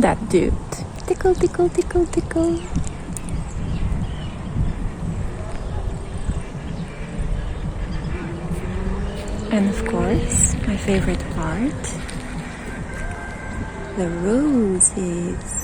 that dude. Tickle, tickle, tickle, tickle. And of course, my favorite part, the roses.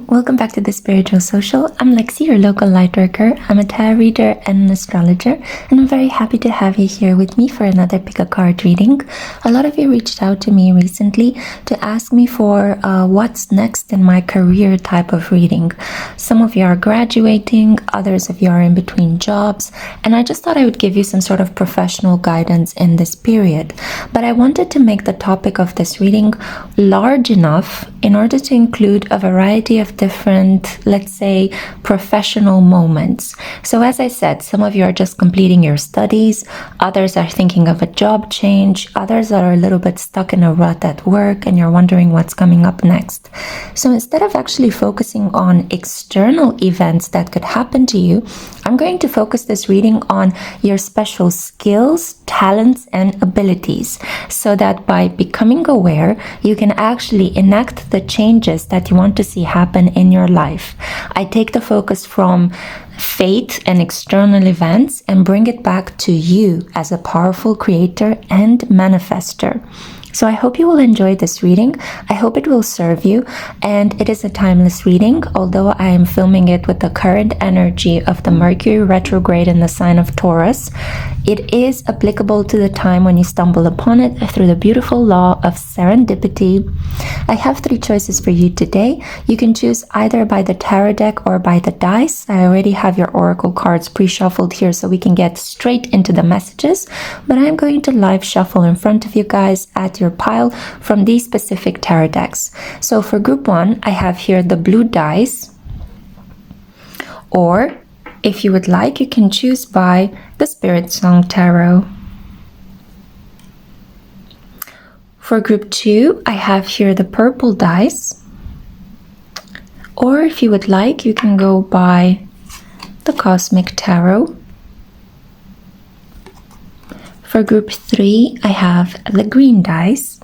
Welcome back to the Spiritual Social. I'm Lexi, your local lightworker. I'm a tarot reader and an astrologer, and I'm very happy to have you here with me for another pick a card reading. A lot of you reached out to me recently to ask me for what's next in my career type of reading. Some of you are graduating, others of you are in between jobs, and I just thought I would give you some sort of professional guidance in this period. But I wanted to make the topic of this reading large enough in order to include a variety of different, let's say, professional moments. So as I said, some of you are just completing your studies, others are thinking of a job change, others are a little bit stuck in a rut at work and you're wondering what's coming up next. So instead of actually focusing on external events that could happen to you, I'm going to focus this reading on your special skills, talents, and abilities, so that by becoming aware, you can actually enact the changes that you want to see happen in your life. I take the focus from fate and external events and bring it back to you as a powerful creator and manifester. So I hope you will enjoy this reading. I hope it will serve you, and it is a timeless reading, although I am filming it with the current energy of the Mercury retrograde in the sign of Taurus. It is applicable to the time when you stumble upon it through the beautiful law of serendipity. I have 3 choices for you today. You can choose either by the tarot deck or by the dice. I already have your oracle cards pre-shuffled here so we can get straight into the messages, but I'm going to live shuffle in front of you guys at your pile from these specific tarot decks. So for group 1, I have here the blue dice, or if you would like, you can choose by the Spirit Song Tarot. For group 2, I have here the purple dice, or if you would like, you can go by the Cosmic Tarot. For group 3, I have the green dice.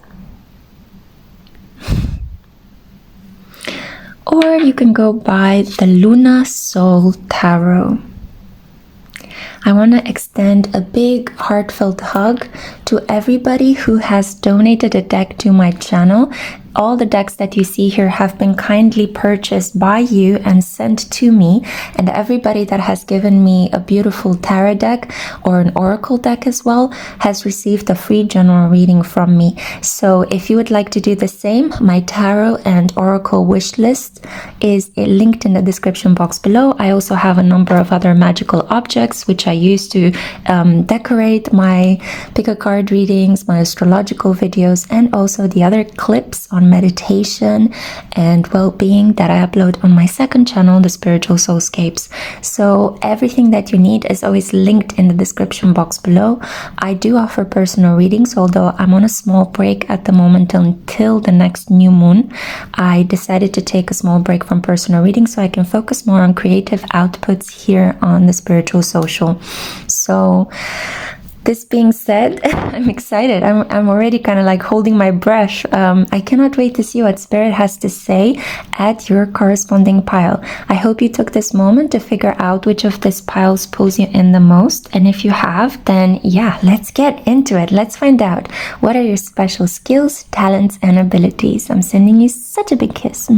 Or you can go by the Luna Soul Tarot. I want to extend a big heartfelt hug to everybody who has donated a deck to my channel. All the decks that you see here have been kindly purchased by you and sent to me, and everybody that has given me a beautiful tarot deck or an oracle deck as well has received a free general reading from me. So if you would like to do the same, my tarot and oracle wish list is linked in the description box below. I also have a number of other magical objects which I use to decorate my pick-a-card readings, my astrological videos, and also the other clips on meditation and well-being that I upload on my second channel, the Spiritual Soulscapes. So everything that you need is always linked in the description box below. I do offer personal readings, although I'm on a small break at the moment until the next new moon. I decided to take a small break from personal readings so I can focus more on creative outputs here on the Spiritual Social. So this being said, I'm excited. I'm already kind of like holding my breath. I cannot wait to see what Spirit has to say at your corresponding pile. I hope you took this moment to figure out which of these piles pulls you in the most. And if you have, then yeah, let's get into it. Let's find out what are your special skills, talents, and abilities. I'm sending you such a big kiss.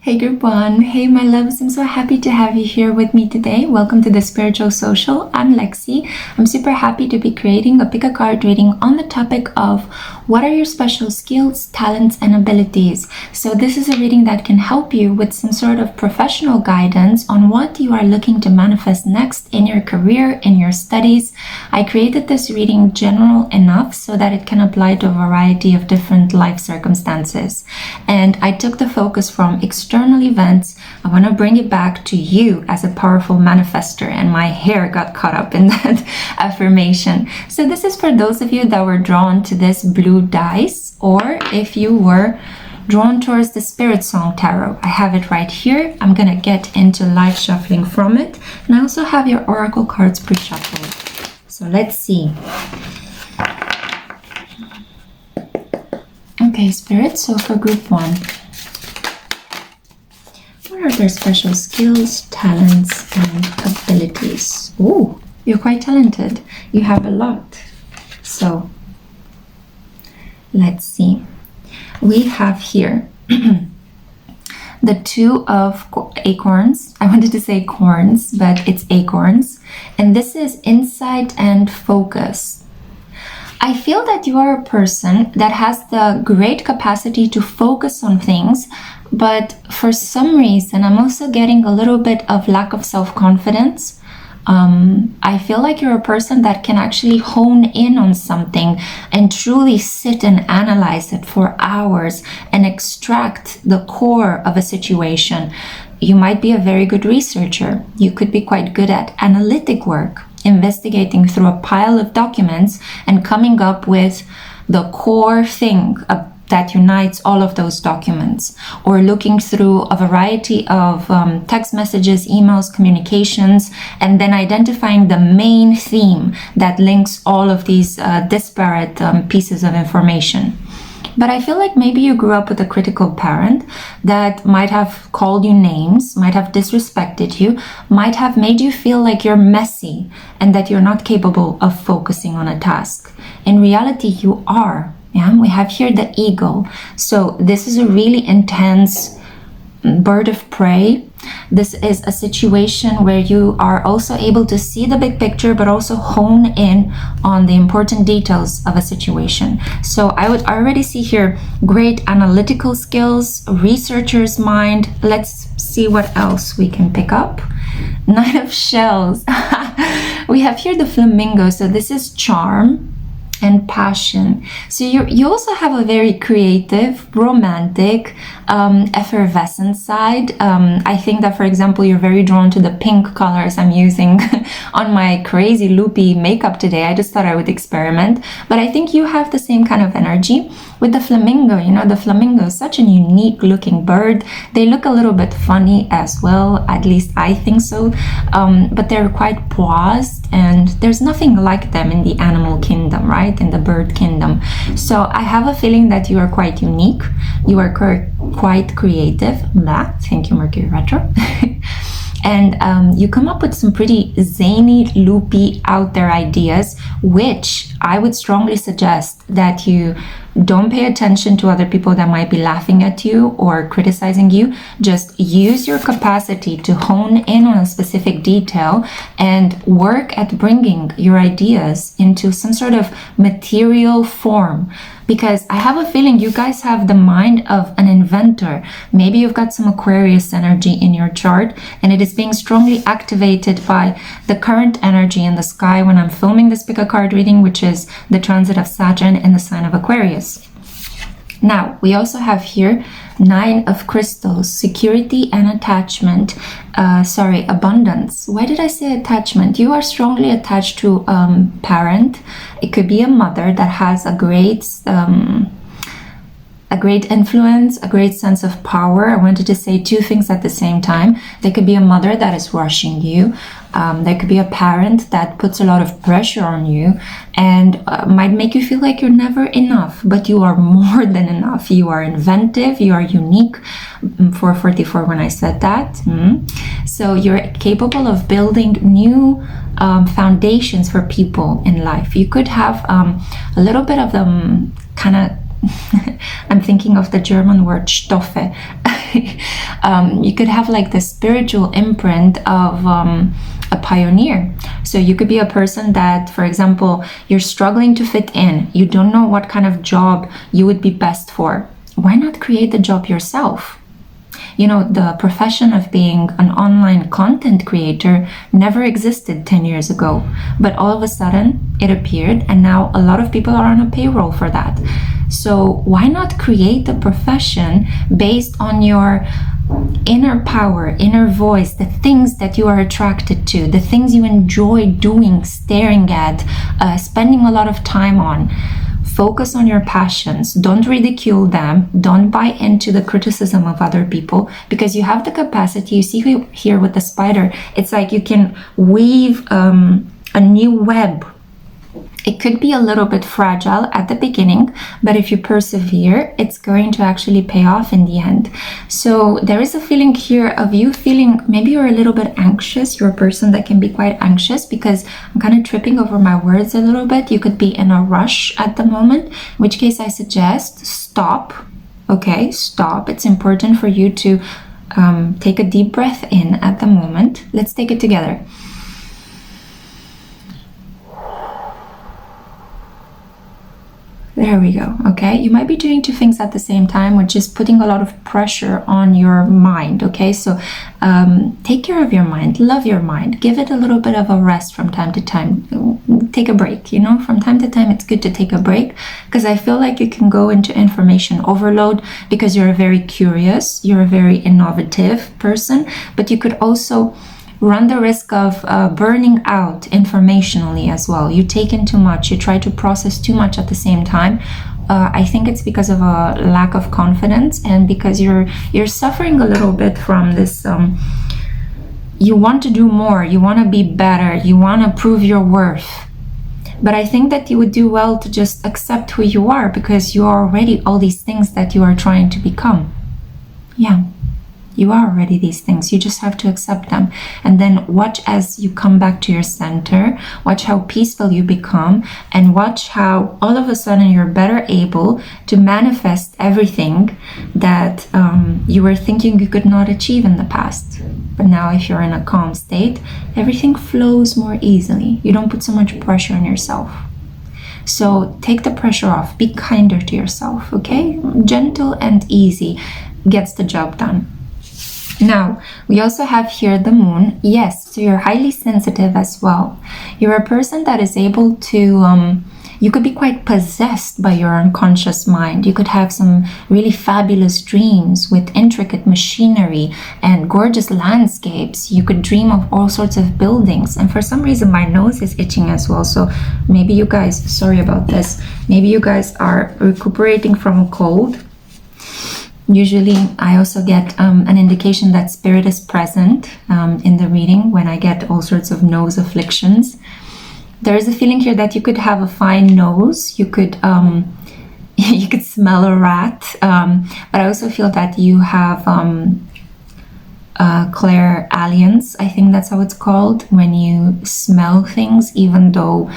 Hey group one, hey my loves, I'm so happy to have you here with me today. Welcome to the Spiritual Social. I'm Lexi. I'm super happy to be creating a pick a card reading on the topic of what are your special skills, talents, and abilities. So this is a reading that can help you with some sort of professional guidance on what you are looking to manifest next in your career, in your studies. I created this reading general enough so that it can apply to a variety of different life circumstances. And I took the focus from external events. I want to bring it back to you as a powerful manifester, and my hair got caught up in that affirmation. So this is for those of you that were drawn to this blue dice, or if you were drawn towards the Spirit Song Tarot. I have it right here. I'm gonna get into live shuffling from it, and I also have your oracle cards pre-shuffled. So let's see. Okay, Spirit, so for group one, what are their special skills, talents, and abilities? Ooh, you're quite talented. You have a lot. So, let's see. We have here the two of acorns. I wanted to say corns, but it's acorns. And this is insight and focus. I feel that you are a person that has the great capacity to focus on things, but for some reason, I'm also getting a little bit of lack of self-confidence. I feel like you're a person that can actually hone in on something and truly sit and analyze it for hours and extract the core of a situation. You might be a very good researcher. You could be quite good at analytic work, investigating through a pile of documents and coming up with the core thing that unites all of those documents, or looking through a variety of text messages, emails, communications, and then identifying the main theme that links all of these disparate pieces of information. But I feel like maybe you grew up with a critical parent that might have called you names, might have disrespected you, might have made you feel like you're messy and that you're not capable of focusing on a task. In reality, you are. Yeah, we have here the eagle. So this is a really intense bird of prey. This is a situation where you are also able to see the big picture, but also hone in on the important details of a situation. So I would already see here great analytical skills, researcher's mind. Let's see what else we can pick up. Knight of Shells. We have here the flamingo. So this is charm and passion. So you also have a very creative, romantic, effervescent side. I think that, for example, you're very drawn to the pink colors I'm using on my crazy loopy makeup today. I just thought I would experiment, but I think you have the same kind of energy with the flamingo. You know, the flamingo is such a unique looking bird. They look a little bit funny as well, at least I think so, but they're quite poised, and there's nothing like them in the animal kingdom, right? In the bird kingdom. So I have a feeling that you are quite unique. You are quite creative. Thank you, Mercury retro. And you come up with some pretty zany, loopy, out there ideas, which I would strongly suggest that you don't pay attention to other people that might be laughing at you or criticizing you. Just use your capacity to hone in on a specific detail and work at bringing your ideas into some sort of material form. Because I have a feeling you guys have the mind of an inventor. Maybe you've got some Aquarius energy in your chart, and it is being strongly activated by the current energy in the sky when I'm filming this PickACard reading, which is the transit of Saturn in the sign of Aquarius. Now, we also have here 9 of crystals, security and attachment. Abundance. Why did I say attachment? You are strongly attached to parent. It could be a mother that has a great influence, a great sense of power. I wanted to say two things at the same time. There could be a mother that is rushing you. There could be a parent that puts a lot of pressure on you and might make you feel like you're never enough, but you are more than enough. You are inventive, you are unique. 444 when I said that. So you're capable of building new foundations for people in life. You could have a little bit of them kind of I'm thinking of the German word Stoffe. You could have like the spiritual imprint of a pioneer. So you could be a person that, for example, you're struggling to fit in. You don't know what kind of job you would be best for. Why not create the job yourself? You know, the profession of being an online content creator never existed 10 years ago, but all of a sudden it appeared, and now a lot of people are on a payroll for that. So why not create a profession based on your inner power, inner voice, the things that you are attracted to, the things you enjoy doing, staring at, spending a lot of time on. Focus on your passions. Don't ridicule them. Don't buy into the criticism of other people, because you have the capacity. You see here with the spider, it's like you can weave a new web. It could be a little bit fragile at the beginning, but if you persevere, it's going to actually pay off in the end. So there is a feeling here of you feeling, maybe you're a little bit anxious. You're a person that can be quite anxious, because I'm kind of tripping over my words a little bit. You could be in a rush at the moment, in which case I suggest stop. Okay, stop. It's important for you to take a deep breath in at the moment. Let's take it together. There we go. Okay, you might be doing two things at the same time, which is putting a lot of pressure on your mind. Okay, so take care of your mind, love your mind, give it a little bit of a rest from time to time. Take a break, you know, from time to time it's good to take a break, because I feel like you can go into information overload because you're very curious, you're a very innovative person, but you could also run the risk of burning out informationally as well. You take in too much, you try to process too much at the same time. I think it's because of a lack of confidence, and because you're suffering a little bit from this. You want to do more, you want to be better, you want to prove your worth. But I think that you would do well to just accept who you are, because you are already all these things that you are trying to become. Yeah. You are already these things. You just have to accept them. And then watch as you come back to your center. Watch how peaceful you become. And watch how all of a sudden you're better able to manifest everything that you were thinking you could not achieve in the past. But now if you're in a calm state, everything flows more easily. You don't put so much pressure on yourself. So take the pressure off. Be kinder to yourself, okay? Gentle and easy gets the job done. Now, we also have here the moon. Yes, so you're highly sensitive as well. You're a person that is able to, you could be quite possessed by your unconscious mind. You could have some really fabulous dreams with intricate machinery and gorgeous landscapes. You could dream of all sorts of buildings. And for some reason, my nose is itching as well. So maybe you guys, sorry about this, maybe you guys are recuperating from a cold. Usually I also get an indication that spirit is present in the reading when I get all sorts of nose afflictions. There is a feeling here that you could have a fine nose, you could you could smell a rat, but I also feel that you have clairalience. I think that's how it's called, when you smell things even though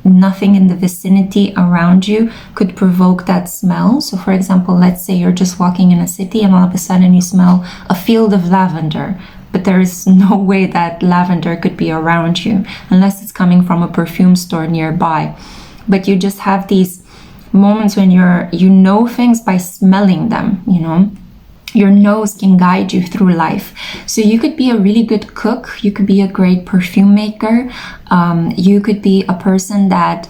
nothing in the vicinity around you could provoke that smell. So for example, let's say you're just walking in a city and all of a sudden you smell a field of lavender, but there is no way that lavender could be around you unless it's coming from a perfume store nearby. But you just have these moments when you know things by smelling them, you know. Your nose can guide you through life. So you could be a really good cook. You could be a great perfume maker. You could be a person that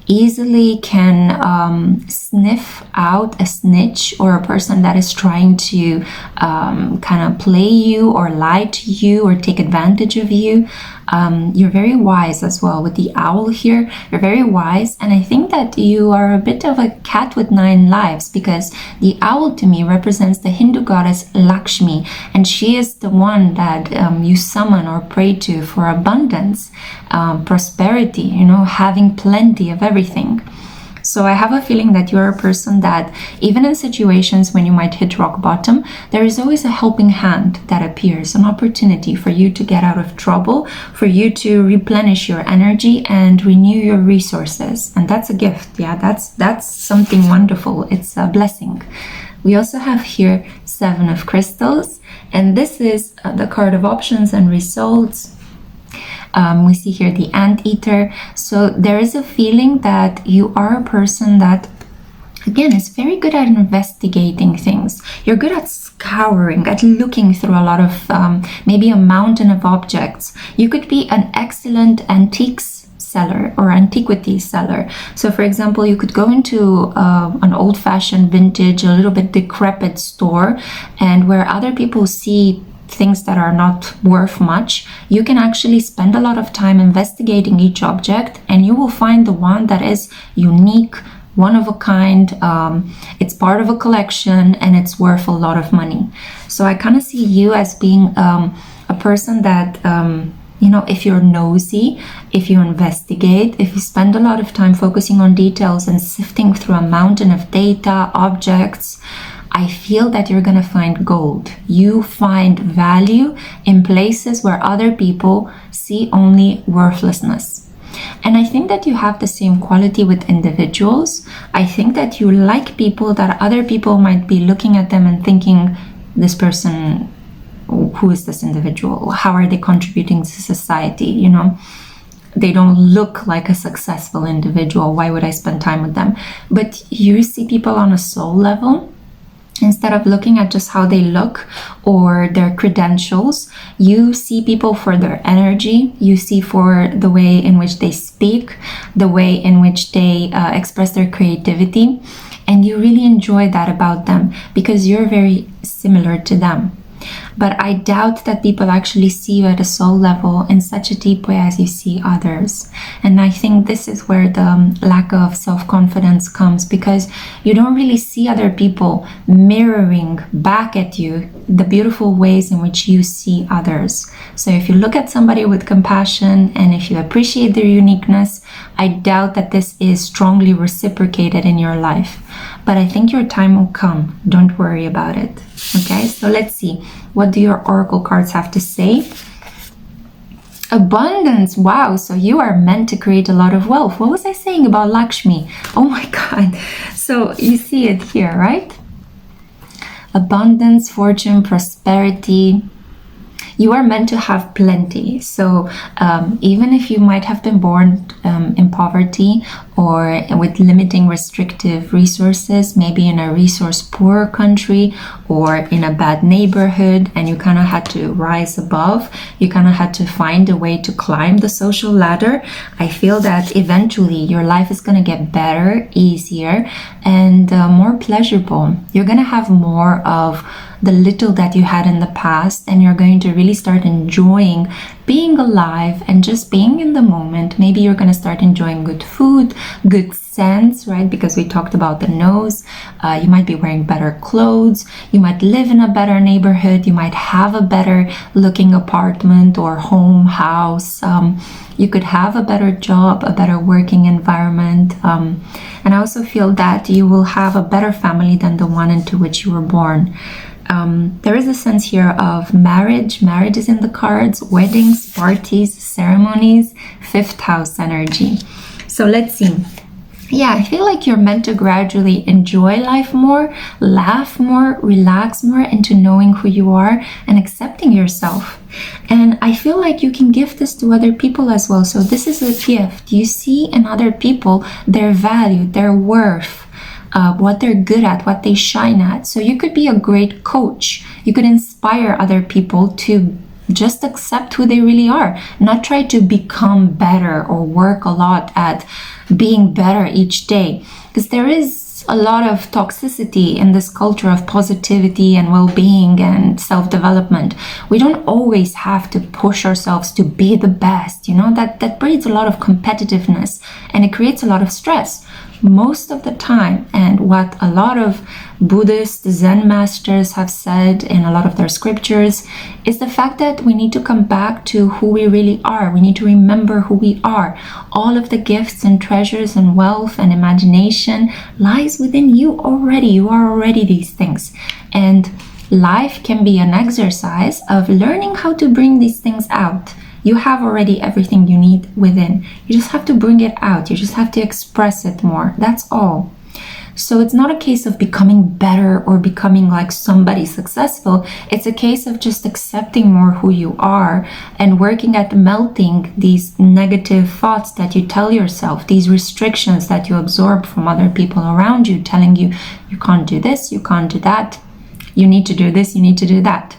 easily can sniff out a snitch, or a person that is trying to kind of play you or lie to you or take advantage of you. You're very wise as well with the owl here. You're very wise, and I think that you are a bit of a cat with 9 lives, because the owl to me represents the Hindu goddess Lakshmi, and she is the one that you summon or pray to for abundance, prosperity, you know, having plenty of everything. So I have a feeling that you're a person that even in situations when you might hit rock bottom, there is always a helping hand that appears, an opportunity for you to get out of trouble, for you to replenish your energy and renew your resources. And that's a gift. Yeah, that's something wonderful. It's a blessing. We also have here 7 of Crystals, and this is the card of options and results. We see here the Anteater. So there is a feeling that you are a person that, again, is very good at investigating things. You're good at scouring, at looking through a lot of, maybe a mountain of objects. You could be an excellent antiques seller or antiquity seller. So for example, you could go into an old-fashioned vintage, a little bit decrepit store, and where other people see things that are not worth much, you can actually spend a lot of time investigating each object, and you will find the one that is unique, one of a kind, it's part of a collection, and it's worth a lot of money. So I kind of see you as being a person that, you know, if you're nosy, if you investigate, if you spend a lot of time focusing on details and sifting through a mountain of data, objects, I feel that you're going to find gold. You find value in places where other people see only worthlessness. And I think that you have the same quality with individuals. I think that you like people that other people might be looking at them and thinking, this person, who is this individual? How are they contributing to society? You know, they don't look like a successful individual. Why would I spend time with them? But you see people on a soul level. Instead of looking at just how they look or their credentials, you see people for their energy, you see for the way in which they speak, the way in which they express their creativity, and you really enjoy that about them because you're very similar to them. But I doubt that people actually see you at a soul level in such a deep way as you see others. And I think this is where the lack of self-confidence comes, because you don't really see other people mirroring back at you the beautiful ways in which you see others. So if you look at somebody with compassion and if you appreciate their uniqueness, I doubt that this is strongly reciprocated in your life. But I think your time will come. Don't worry about it. Okay, so let's see. What do your oracle cards have to say? Abundance. Wow, so you are meant to create a lot of wealth. What was I saying about Lakshmi? Oh my God. So you see it here, right? Abundance, fortune, prosperity. You are meant to have plenty. So even if you might have been born in poverty or with limiting restrictive resources, maybe in a resource poor country or in a bad neighborhood, and you kind of had to rise above, you kind of had to find a way to climb the social ladder, I feel that eventually your life is going to get better, easier, and more pleasurable. You're going to have more of the little that you had in the past, and you're going to really start enjoying being alive and just being in the moment. Maybe you're going to start enjoying good food, good scents, right? Because we talked about the nose. You might be wearing better clothes. You might live in a better neighborhood. You might have a better looking apartment or home, house. You could have a better job, a better working environment. And I also feel that you will have a better family than the one into which you were born. There is a sense here of marriage. Marriage is in the cards, weddings, parties, ceremonies, 5th house energy. So let's see. Yeah, I feel like you're meant to gradually enjoy life more, laugh more, relax more into knowing who you are and accepting yourself. And I feel like you can give this to other people as well. So this is a gift. You see in other people their value, their worth, what they're good at, what they shine at. So you could be a great coach. You could inspire other people to just accept who they really are, not try to become better or work a lot at being better each day. Because there is a lot of toxicity in this culture of positivity and well-being and self-development. We don't always have to push ourselves to be the best, you know, that breeds a lot of competitiveness and it creates a lot of stress. Most of the time, and what a lot of Buddhist Zen masters have said in a lot of their scriptures, is the fact that we need to come back to who we really are. We need to remember who we are. All of the gifts and treasures and wealth and imagination lies within you already. You are already these things. And life can be an exercise of learning how to bring these things out. You have already everything you need within. You just have to bring it out. You just have to express it more. That's all. So it's not a case of becoming better or becoming like somebody successful. It's a case of just accepting more who you are and working at melting these negative thoughts that you tell yourself, these restrictions that you absorb from other people around you, telling you, you can't do this, you can't do that, you need to do this, you need to do that.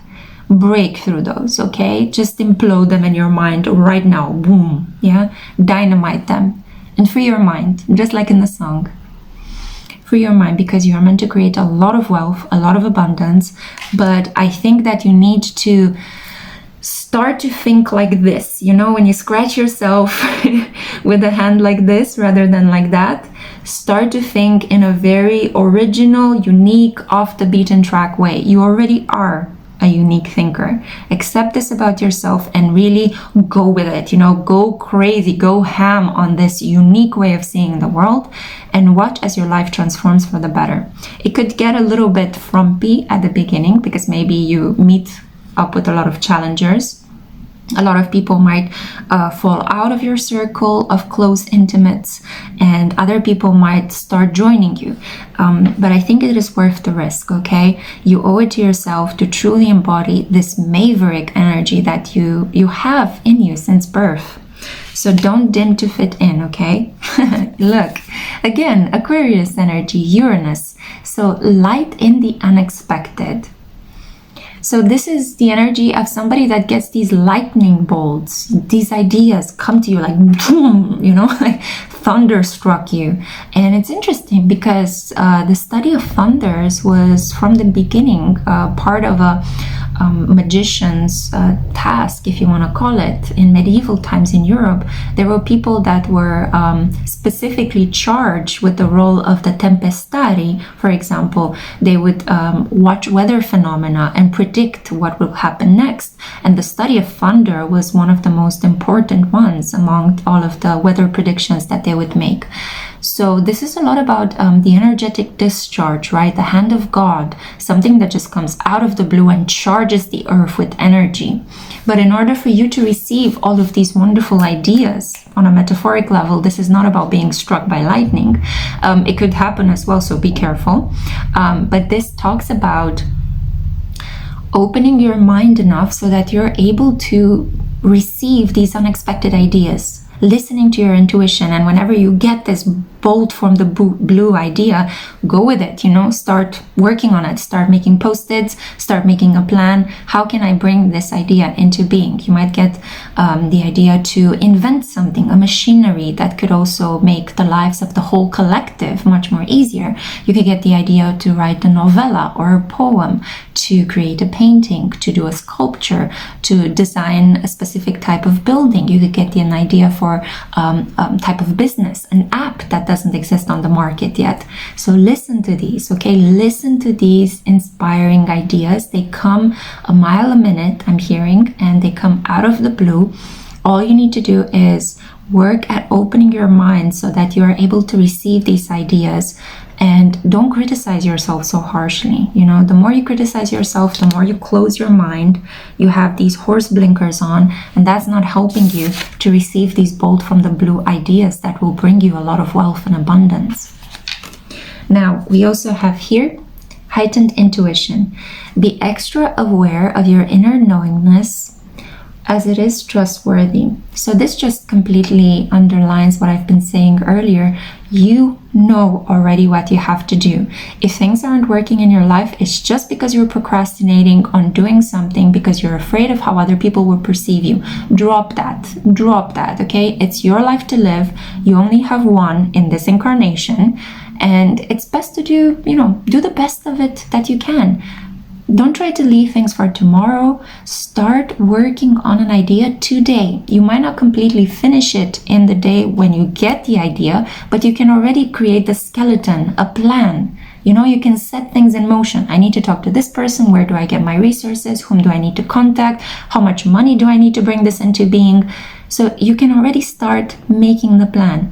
Break through those, okay? Just implode them in your mind right now. Boom, yeah? Dynamite them and free your mind, just like in the song. Free your mind, because you are meant to create a lot of wealth, a lot of abundance. But I think that you need to start to think like this. You know, when you scratch yourself with a hand like this rather than like that, start to think in a very original, unique, off the beaten track way. You already are a unique thinker. Accept this about yourself and really go with it. You know, go crazy, go ham on this unique way of seeing the world, and watch as your life transforms for the better. It could get a little bit frumpy at the beginning because maybe you meet up with a lot of challengers. A lot of people might fall out of your circle of close intimates, and other people might start joining you. But I think it is worth the risk, okay? You owe it to yourself to truly embody this maverick energy that you have in you since birth. So don't dim to fit in, okay? Look, again, Aquarius energy, Uranus. So light in the unexpected. So this is the energy of somebody that gets these lightning bolts, these ideas come to you like boom, you know, like thunder struck you. And it's interesting because the study of thunders was from the beginning part of a magician's task, if you want to call it. In medieval times in Europe, there were people that were specifically charged with the role of the tempestari. For example, they would watch weather phenomena and predict what will happen next. And the study of thunder was one of the most important ones among all of the weather predictions that they would make. So this is a lot about the energetic discharge, right? The hand of God, something that just comes out of the blue and charges the earth with energy. But in order for you to receive all of these wonderful ideas on a metaphoric level, this is not about being struck by lightning. It could happen as well, so be careful. But this talks about opening your mind enough so that you're able to receive these unexpected ideas, listening to your intuition. And whenever you get this bolt from the blue idea, go with it, you know, start working on it, start making post-its, start making a plan. How can I bring this idea into being? You might get the idea to invent something, a machinery that could also make the lives of the whole collective much more easier. You could get the idea to write a novella or a poem, to create a painting, to do a sculpture, to design a specific type of building. You could get an idea for type of business, an app that doesn't exist on the market yet. So listen to these, okay? Listen to these inspiring ideas. They come a mile a minute, I'm hearing, and they come out of the blue. All you need to do is work at opening your mind so that you are able to receive these ideas. And don't criticize yourself so harshly. You know, the more you criticize yourself, the more you close your mind. You have these horse blinkers on, and that's not helping you to receive these bolt from the blue ideas that will bring you a lot of wealth and abundance. Now, we also have here heightened intuition. Be extra aware of your inner knowingness as it is trustworthy. So this just completely underlines what I've been saying earlier. You know already what you have to do. If things aren't working in your life, it's just because you're procrastinating on doing something because you're afraid of how other people will perceive you. Drop that, okay? It's your life to live. You only have one in this incarnation, and it's best to do the best of it that you can. Don't try to leave things for tomorrow. Start working on an idea today. You might not completely finish it in the day when you get the idea, but you can already create the skeleton, a plan. You know, you can set things in motion. I need to talk to this person. Where do I get my resources? Whom do I need to contact? How much money do I need to bring this into being? So you can already start making the plan.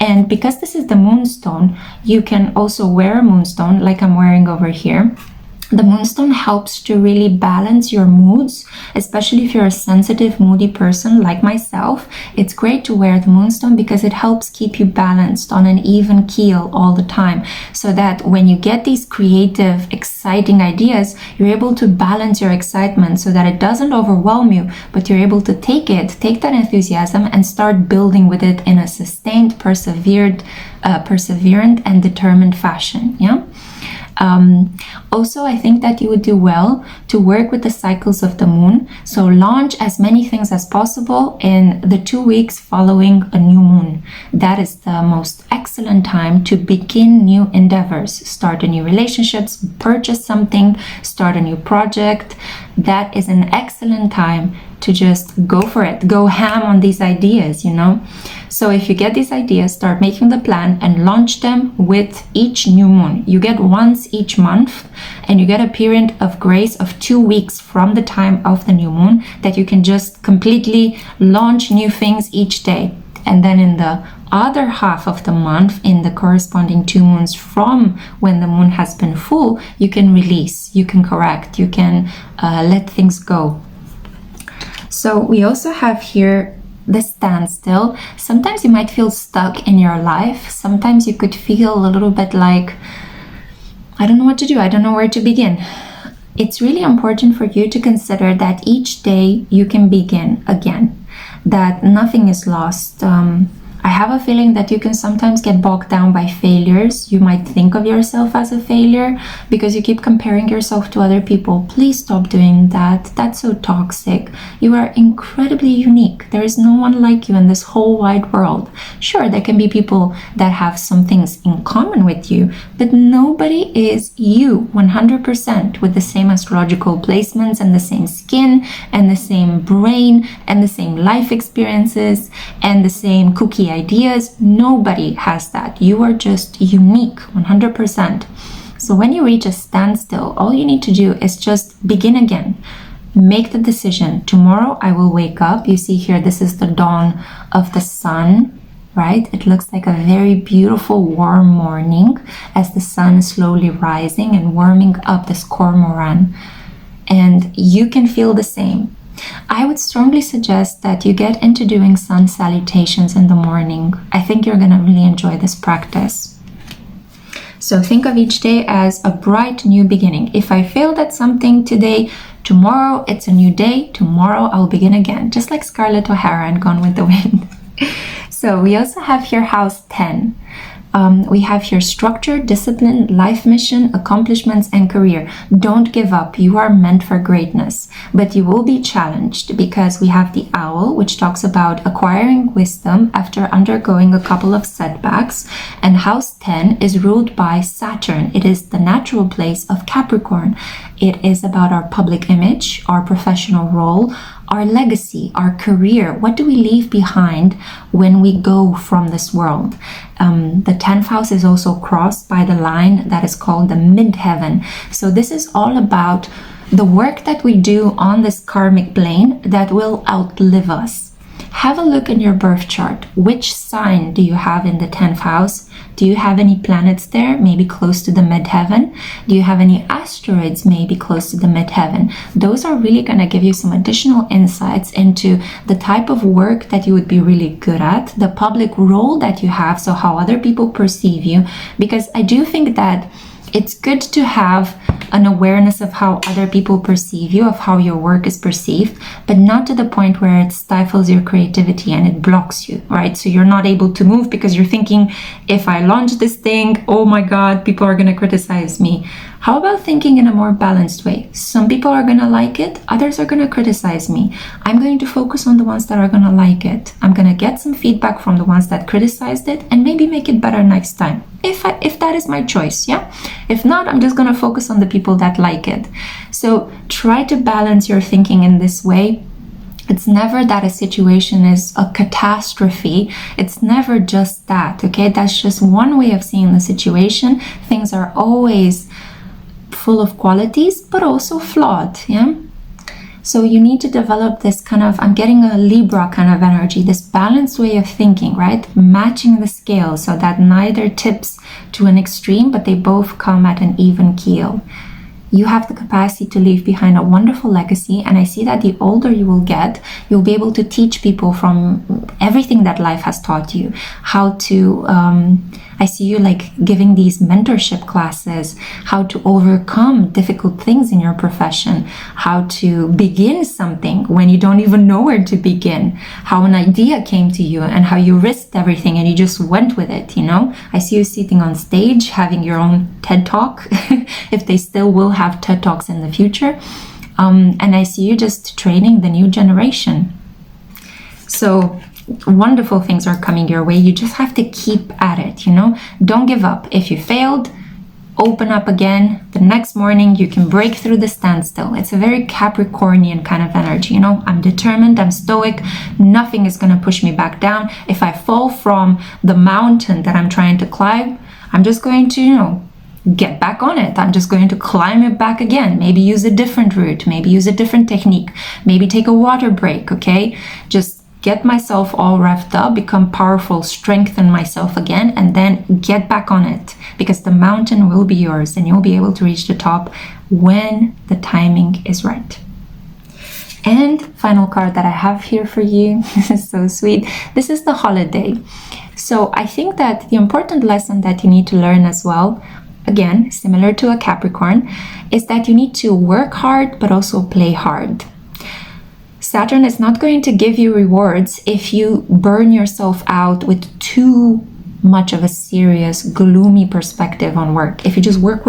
And because this is the moonstone, you can also wear a moonstone like I'm wearing over here. The moonstone helps to really balance your moods, especially if you're a sensitive, moody person like myself. It's great to wear the moonstone because it helps keep you balanced on an even keel all the time, so that when you get these creative, exciting ideas, you're able to balance your excitement so that it doesn't overwhelm you, but you're able to take that enthusiasm and start building with it in a sustained, perseverant and determined fashion. Yeah. Also, I think that you would do well to work with the cycles of the moon. So launch as many things as possible in the 2 weeks following a new moon. That is the most excellent time to begin new endeavors, start a new relationships, purchase something, start a new project. That is an excellent time to just go for it, go ham on these ideas, you know. So if you get these ideas, start making the plan and launch them with each new moon. You get once each month, and you get a period of grace of 2 weeks from the time of the new moon that you can just completely launch new things each day. And then in the other half of the month, in the corresponding 2 moons from when the moon has been full, you can release, you can correct, you can let things go. So we also have here the standstill. Sometimes you might feel stuck in your life. Sometimes you could feel a little bit like, I don't know what to do. I don't know where to begin. It's really important for you to consider that each day you can begin again, that nothing is lost. I have a feeling that you can sometimes get bogged down by failures. You might think of yourself as a failure because you keep comparing yourself to other people. Please stop doing that. That's so toxic. You are incredibly unique. There is no one like you in this whole wide world. Sure, there can be people that have some things in common with you, but nobody is you 100% with the same astrological placements and the same skin and the same brain and the same life experiences and the same cookie ideas. Nobody has that. You are just unique 100%. So when you reach a standstill, all you need to do is just begin again. Make the decision. Tomorrow I will wake up. You see here, this is the dawn of the sun, right? It looks like a very beautiful warm morning as the sun is slowly rising and warming up this cormorant. And you can feel the same. I would strongly suggest that you get into doing sun salutations in the morning. I think you're going to really enjoy this practice. So think of each day as a bright new beginning. If I failed at something today, tomorrow it's a new day. Tomorrow I'll begin again, just like Scarlett O'Hara and Gone with the Wind. So we also have here house 10. We have here structure, discipline, life mission, accomplishments, and career. Don't give up. You are meant for greatness, but you will be challenged because we have the owl, which talks about acquiring wisdom after undergoing a couple of setbacks. And house 10 is ruled by Saturn. It is the natural place of Capricorn. It is about our public image, our professional role, our legacy, our career. What do we leave behind when we go from this world? The 10th house is also crossed by the line that is called the midheaven. So this is all about the work that we do on this karmic plane that will outlive us. Have a look in your birth chart. Which sign do you have in the 10th house? Do you have any planets there, maybe close to the midheaven? Do you have any asteroids maybe close to the midheaven? Those are really going to give you some additional insights into the type of work that you would be really good at, the public role that you have, so how other people perceive you. Because I do think that it's good to have an awareness of how other people perceive you, of how your work is perceived, but not to the point where it stifles your creativity and it blocks you, right? So you're not able to move because you're thinking, if I launch this thing, oh my God, people are going to criticize me. How about thinking in a more balanced way? Some people are going to like it, others are going to criticize me. I'm going to focus on the ones that are going to like it. I'm going to get some feedback from the ones that criticized it and maybe make it better next time. If that is my choice, yeah? If not, I'm just going to focus on the people that like it. So try to balance your thinking in this way. It's never that a situation is a catastrophe. It's never just that, okay? That's just one way of seeing the situation. Things are always full of qualities, but also flawed, yeah? So you need to develop this kind of, I'm getting a Libra kind of energy, this balanced way of thinking, right? Matching the scale so that neither tips to an extreme, but they both come at an even keel. You have the capacity to leave behind a wonderful legacy, and I see that the older you will get, you'll be able to teach people from everything that life has taught you. How to, I see you like giving these mentorship classes, how to overcome difficult things in your profession, how to begin something when you don't even know where to begin, how an idea came to you and how you risked everything and you just went with it, you know? I see you sitting on stage, having your own TED Talk, if they still will have TED Talks in the future. And I see you just training the new generation. So wonderful things are coming your way. You just have to keep at it, you know? Don't give up. If you failed, open up again. The next morning you can break through the standstill. It's a very Capricornian kind of energy, you know? I'm determined, I'm stoic, nothing is going to push me back down. If I fall from the mountain that I'm trying to climb, I'm just going to, you know, get back on it. I'm just going to climb it back again. Maybe use a different route, maybe use a different technique, maybe take a water break, okay? Just get myself all revved up, become powerful, strengthen myself again, and then get back on it, because the mountain will be yours and you'll be able to reach the top when the timing is right. And final card that I have here for you, this is so sweet. This is the holiday. So I think that the important lesson that you need to learn as well, again, similar to a Capricorn, is that you need to work hard but also play hard. Saturn is not going to give you rewards if you burn yourself out with too much of a serious, gloomy perspective on work. If you just work,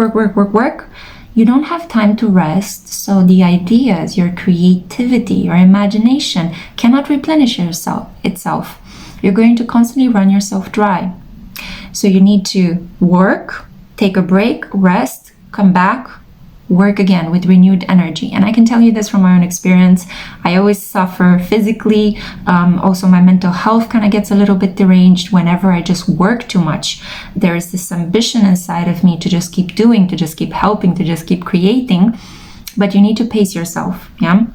you don't have time to rest. So the ideas, your creativity, your imagination cannot replenish itself. You're going to constantly run yourself dry. So you need to work, take a break, rest, come back, work again with renewed energy. And I can tell you this from my own experience. I always suffer physically. Also, my mental health kind of gets a little bit deranged whenever I just work too much. There is this ambition inside of me to just keep doing, to just keep helping, to just keep creating. But you need to pace yourself, yeah?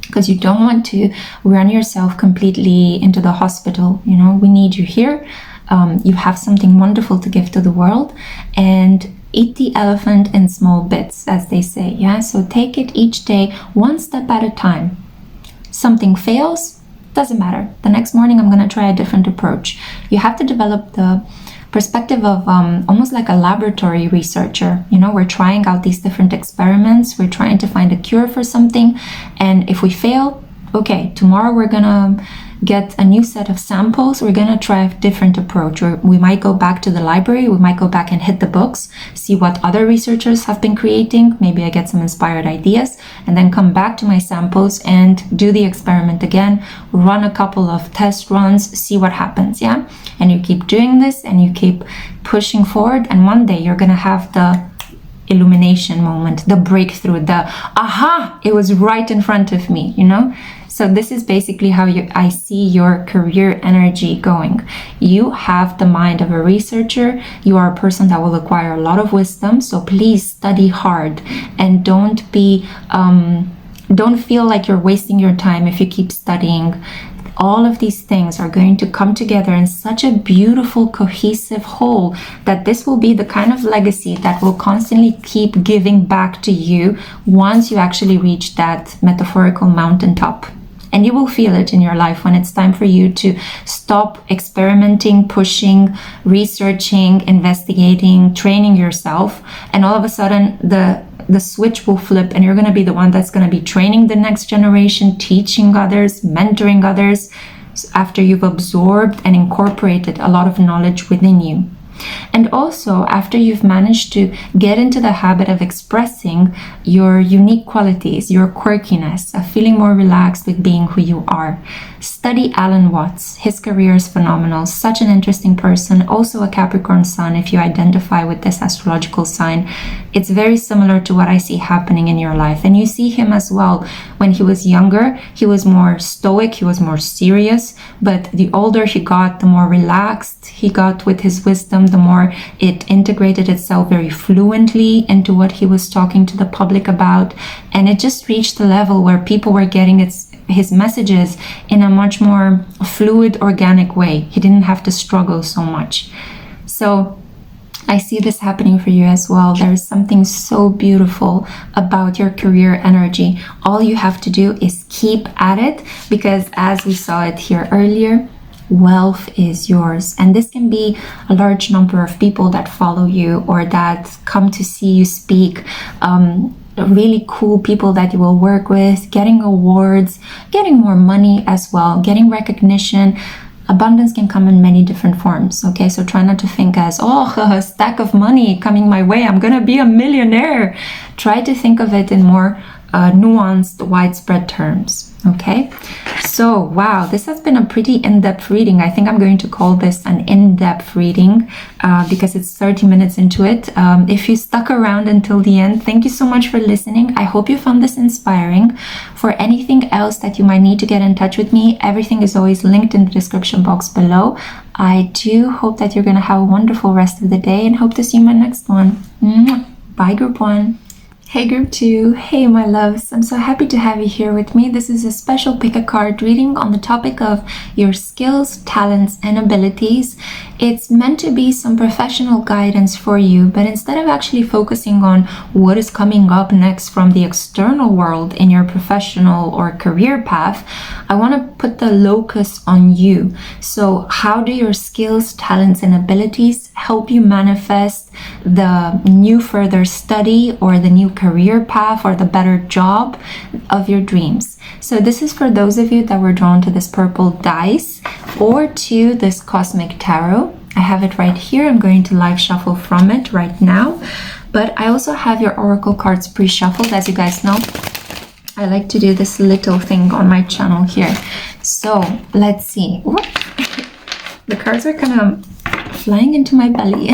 Because you don't want to run yourself completely into the hospital. You know, we need you here. You have something wonderful to give to the world, and eat the elephant in small bits, as they say, yeah? So take it each day, one step at a time. Something fails, doesn't matter. The next morning, I'm gonna try a different approach. You have to develop the perspective of almost like a laboratory researcher. You know, we're trying out these different experiments. We're trying to find a cure for something. And if we fail, okay, tomorrow we're gonna get a new set of samples. We're gonna try a different approach, or we might go back to the library, we might go back and hit the books, see what other researchers have been creating. Maybe I get some inspired ideas, and then come back to my samples and do the experiment again, run a couple of test runs, see what happens, yeah? And you keep doing this and you keep pushing forward, and one day you're gonna have the illumination moment, the breakthrough, the aha, it was right in front of me, you know? So this is basically how I see your career energy going. You have the mind of a researcher. You are a person that will acquire a lot of wisdom. So please study hard, and don't feel like you're wasting your time if you keep studying. All of these things are going to come together in such a beautiful, cohesive whole that this will be the kind of legacy that will constantly keep giving back to you once you actually reach that metaphorical mountaintop. And you will feel it in your life when it's time for you to stop experimenting, pushing, researching, investigating, training yourself. And all of a sudden, the switch will flip, and you're going to be the one that's going to be training the next generation, teaching others, mentoring others, after you've absorbed and incorporated a lot of knowledge within you. And also after you've managed to get into the habit of expressing your unique qualities, your quirkiness, of feeling more relaxed with being who you are. Study Alan Watts. His career is phenomenal. Such an interesting person. Also a Capricorn Sun if you identify with this astrological sign. It's very similar to what I see happening in your life. And you see him as well. When he was younger, he was more stoic, he was more serious. But the older he got, the more relaxed he got with his wisdom, the more it integrated itself very fluently into what he was talking to the public about. And it just reached the level where people were getting his messages in a much more fluid, organic way. He didn't have to struggle so much. So I see this happening for you as well. There is something so beautiful about your career energy. All you have to do is keep at it, because as we saw it here earlier, wealth is yours. And this can be a large number of people that follow you or that come to see you speak, really cool people that you will work with, getting awards, getting more money as well, getting recognition. Abundance can come in many different forms, okay? So try not to think as, oh, a stack of money coming my way, I'm gonna be a millionaire. Try to think of it in more nuanced, widespread terms, okay? So, wow, this has been a pretty in-depth reading. I think I'm going to call this an in-depth reading because it's 30 minutes into it. If you stuck around until the end, thank you so much for listening. I hope you found this inspiring. For anything else that you might need to get in touch with me, everything is always linked in the description box below. I do hope that you're going to have a wonderful rest of the day and hope to see you in my next one. Bye, group 1. Hey group 2, hey my loves, I'm so happy to have you here with me. This is a special pick a card reading on the topic of your skills, talents, and abilities. It's meant to be some professional guidance for you, but instead of actually focusing on what is coming up next from the external world in your professional or career path, I want to put the locus on you. So how do your skills, talents, and abilities help you manifest the new further study or the new career path or the better job of your dreams? So this is for those of you that were drawn to this purple dice or to this cosmic tarot. I have it right here. I'm going to live shuffle from it right now, but I also have your oracle cards pre-shuffled. As you guys know, I like to do this little thing on my channel here. So let's see. Whoop. The cards are kind of flying into my belly.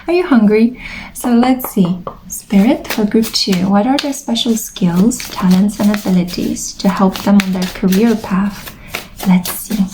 Are you hungry? So let's see. Spirit for group 2. What are their special skills, talents, and abilities to help them on their career path? Let's see.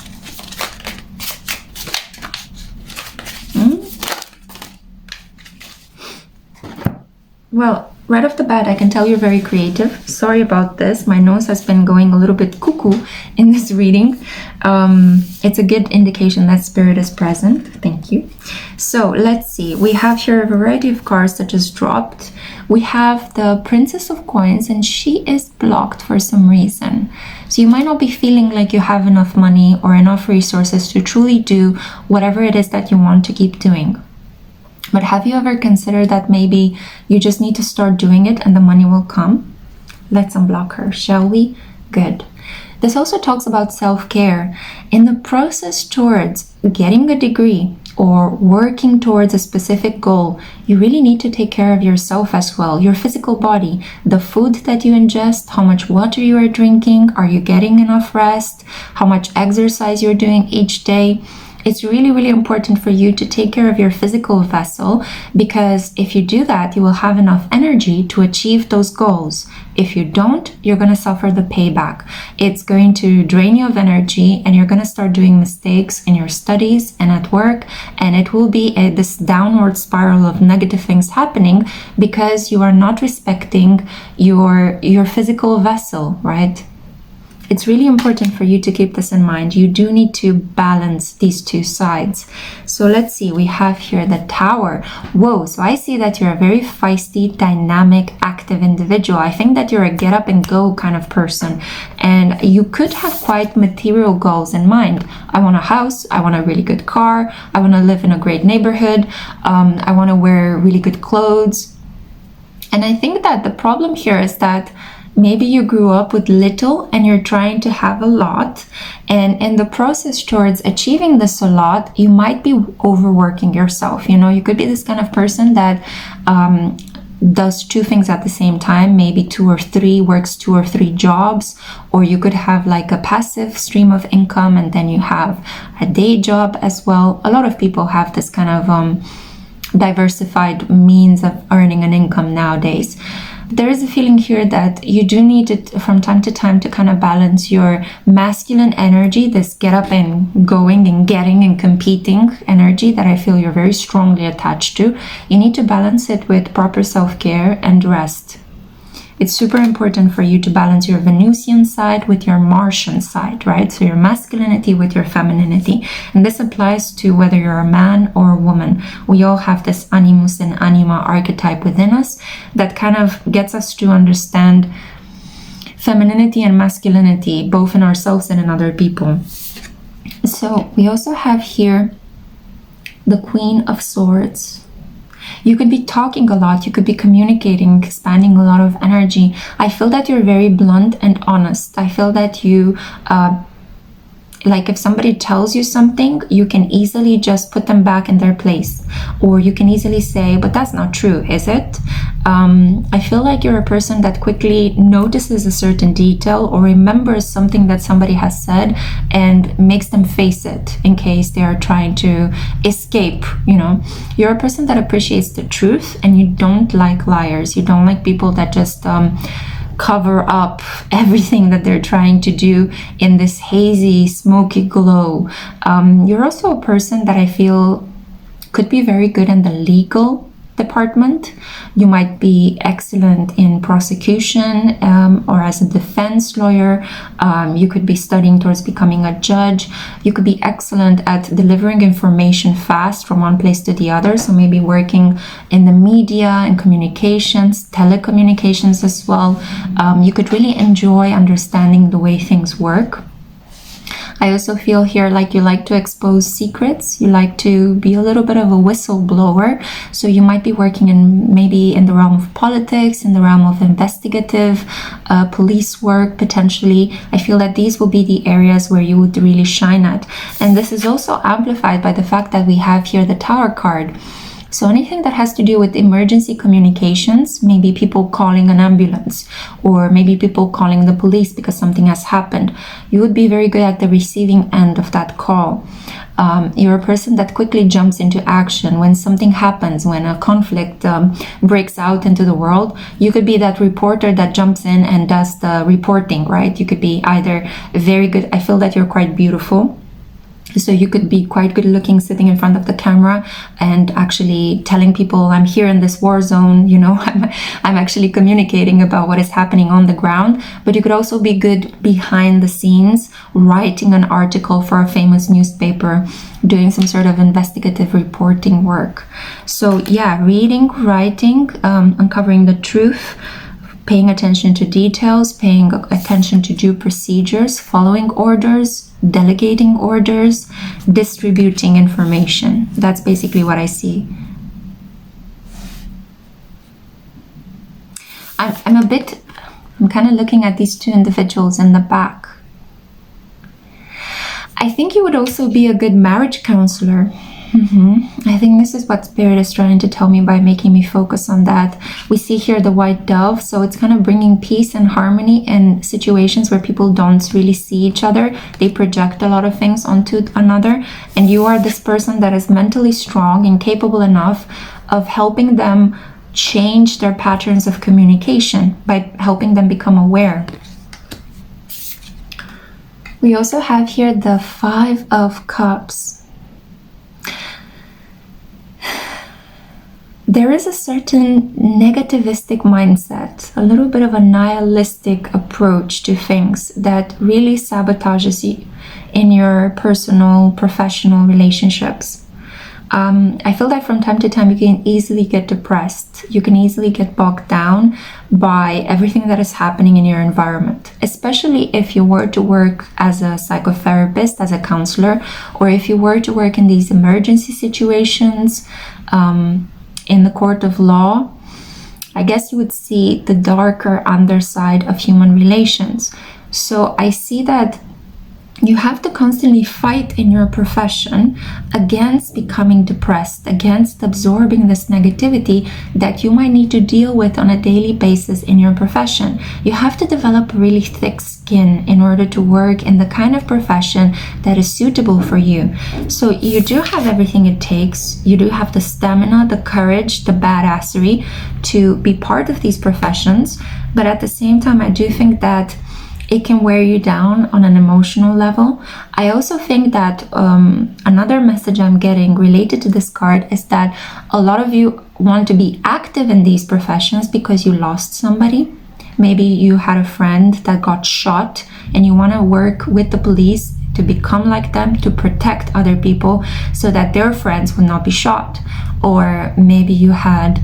Well, right off the bat, I can tell you're very creative. Sorry about this. My nose has been going a little bit cuckoo in this reading. It's a good indication that spirit is present. Thank you. So let's see. We have here a variety of cards that just dropped. We have the Princess of Coins, and she is blocked for some reason. So you might not be feeling like you have enough money or enough resources to truly do whatever it is that you want to keep doing. But have you ever considered that maybe you just need to start doing it and the money will come? Let's unblock her, shall we? Good. This also talks about self-care. In the process towards getting a degree or working towards a specific goal, you really need to take care of yourself as well, your physical body, the food that you ingest, how much water you are drinking, are you getting enough rest, how much exercise you're doing each day. It's really, really important for you to take care of your physical vessel, because if you do that, you will have enough energy to achieve those goals. If you don't, you're going to suffer the payback. It's going to drain you of energy, and you're going to start doing mistakes in your studies and at work, and it will be this downward spiral of negative things happening because you are not respecting your physical vessel, right? It's really important for you to keep this in mind. You do need to balance these two sides. So let's see, we have here the Tower. Whoa, so I see that you're a very feisty, dynamic, active individual. I think that you're a get up and go kind of person. And you could have quite material goals in mind. I want a house, I want a really good car, I want to live in a great neighborhood, I want to wear really good clothes. And I think that the problem here is that maybe you grew up with little and you're trying to have a lot, and in the process towards achieving this a lot, you might be overworking yourself. You know, you could be this kind of person that does two things at the same time, maybe works two or three jobs, or you could have like a passive stream of income and then you have a day job as well. A lot of people have this kind of diversified means of earning an income nowadays. There is a feeling here that you do need it from time to time to kind of balance your masculine energy, this get up and going and getting and competing energy that I feel you're very strongly attached to. You need to balance it with proper self-care and rest. it's super important for you to balance your Venusian side with your Martian side, right? So your masculinity with your femininity. And this applies to whether you're a man or a woman. We all have this animus and anima archetype within us that kind of gets us to understand femininity and masculinity, both in ourselves and in other people. So we also have here the Queen of Swords. You could be talking a lot, you could be communicating, expanding a lot of energy. I feel that you're very blunt and honest. I feel that you, like if somebody tells you something, you can easily just put them back in their place. Or you can easily say, but that's not true, is it? I feel like you're a person that quickly notices a certain detail or remembers something that somebody has said and makes them face it in case they are trying to escape, you know. You're a person that appreciates the truth, and you don't like liars. You don't like people that just cover up everything that they're trying to do in this hazy, smoky glow. You're also a person that I feel could be very good in the legal department. You might be excellent in prosecution or as a defense lawyer. You could be studying towards becoming a judge. You could be excellent at delivering information fast from one place to the other. So maybe working in the media and communications, telecommunications as well. You could really enjoy understanding the way things work. I also feel here like you like to expose secrets. You like to be a little bit of a whistleblower. So you might be working in maybe in the realm of politics, in the realm of investigative police work, potentially. I feel that these will be the areas where you would really shine at. And this is also amplified by the fact that we have here the Tower card. So anything that has to do with emergency communications, maybe people calling an ambulance, or maybe people calling the police because something has happened, you would be very good at the receiving end of that call. You're a person that quickly jumps into action when something happens, when a conflict breaks out into the world. You could be that reporter that jumps in and does the reporting, right? You could be either very good. I feel that you're quite beautiful. So you could be quite good looking sitting in front of the camera and actually telling people, I'm here in this war zone, you know, I'm actually communicating about what is happening on the ground. But you could also be good behind the scenes, writing an article for a famous newspaper, doing some sort of investigative reporting work. So yeah, reading, writing, uncovering the truth, paying attention to details, paying attention to due procedures, following orders, delegating orders, distributing information. That's basically what I see. I'm kind of looking at these two individuals in the back. I think you would also be a good marriage counselor. I think this is what Spirit is trying to tell me by making me focus on that. We see here the white dove, so it's kind of bringing peace and harmony in situations where people don't really see each other. They project a lot of things onto another, and you are this person that is mentally strong and capable enough of helping them change their patterns of communication by helping them become aware. We also have here the Five of Cups. There is a certain negativistic mindset, a little bit of a nihilistic approach to things that really sabotages you in your personal, professional relationships. I feel that from time to time you can easily get depressed. You can easily get bogged down by everything that is happening in your environment, especially if you were to work as a psychotherapist, as a counselor, or if you were to work in these emergency situations, in the court of law. I guess you would see the darker underside of human relations. So I see that you have to constantly fight in your profession against becoming depressed, against absorbing this negativity that you might need to deal with on a daily basis in your profession. You have to develop really thick skin in order to work in the kind of profession that is suitable for you. So you do have everything it takes. You do have the stamina, the courage, the badassery to be part of these professions. But at the same time, I do think that it can wear you down on an emotional level. I also think that another message I'm getting related to this card is that a lot of you want to be active in these professions because you lost somebody. Maybe you had a friend that got shot and you want to work with the police to become like them, to protect other people so that their friends will not be shot. Or maybe you had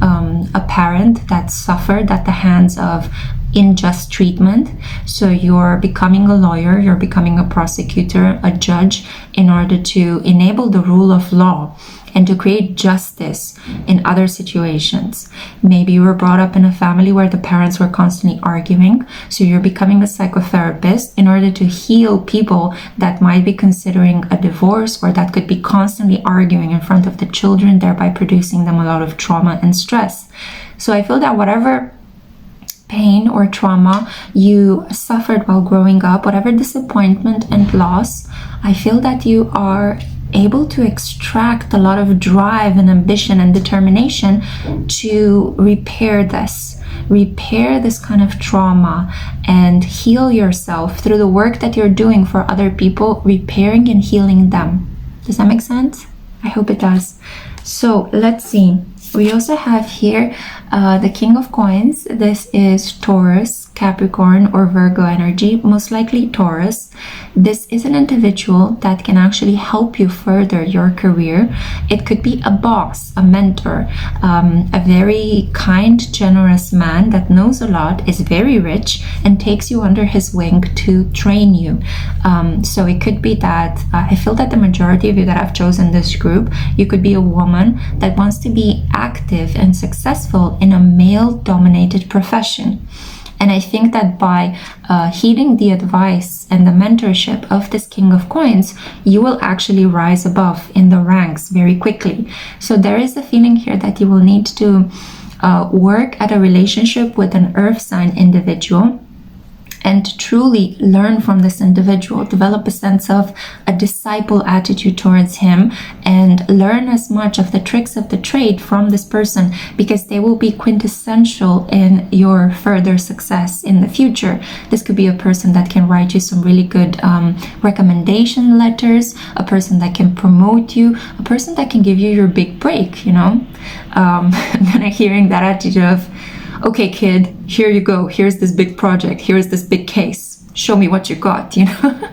a parent that suffered at the hands of unjust treatment, so you're becoming a lawyer, you're becoming a prosecutor, a judge, in order to enable the rule of law and to create justice in other situations. Maybe you were brought up in a family where the parents were constantly arguing, so you're becoming a psychotherapist in order to heal people that might be considering a divorce or that could be constantly arguing in front of the children, thereby producing them a lot of trauma and stress. So I feel that whatever pain or trauma you suffered while growing up, whatever disappointment and loss, I feel that you are able to extract a lot of drive and ambition and determination to repair this kind of trauma and heal yourself through the work that you're doing for other people, repairing and healing them. Does that make sense? I hope it does. So let's see. We also have here the King of Coins. This is Taurus, Capricorn, or Virgo energy, most likely Taurus. This is an individual that can actually help you further your career. It could be a boss, a mentor, a very kind, generous man that knows a lot, is very rich, and takes you under his wing to train you. So it could be that I feel that the majority of you that have chosen this group, you could be a woman that wants to be active and successful in a male-dominated profession. And I think that by heeding the advice and the mentorship of this King of Coins, you will actually rise above in the ranks very quickly. So there is a feeling here that you will need to work at a relationship with an earth sign individual and truly learn from this individual, develop a sense of a disciple attitude towards him, and learn as much of the tricks of the trade from this person, because they will be quintessential in your further success in the future. This could be a person that can write you some really good recommendation letters, a person that can promote you, a person that can give you your big break, you know? I'm kind of hearing that attitude of, okay, kid, here you go. Here's this big project. Here's this big case. Show me what you got, you know?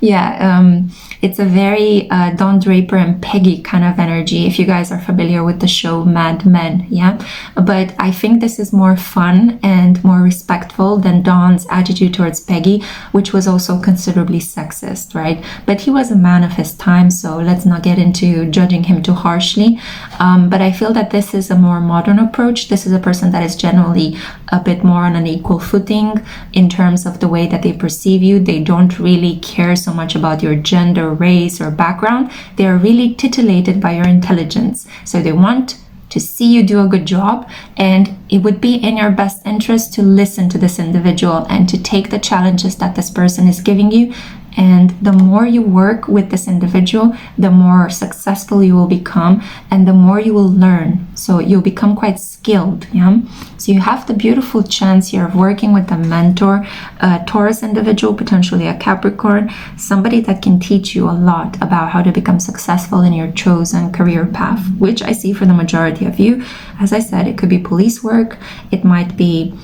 Yeah, it's a very Don Draper and Peggy kind of energy, if you guys are familiar with the show Mad Men, yeah? But I think this is more fun and more respectful than Don's attitude towards Peggy, which was also considerably sexist, right? But he was a man of his time, so let's not get into judging him too harshly. But I feel that this is a more modern approach. This is a person that is generally a bit more on an equal footing in terms of the way that they perceive you. They don't really care so much about your gender, race, or background. They are really titillated by your intelligence. So they want to see you do a good job, and it would be in your best interest to listen to this individual and to take the challenges that this person is giving you. And the more you work with this individual, the more successful you will become and the more you will learn. So you'll become quite skilled, yeah? So you have the beautiful chance here of working with a mentor, a Taurus individual, potentially a Capricorn, somebody that can teach you a lot about how to become successful in your chosen career path, which I see for the majority of you. As I said, it could be police work, it might be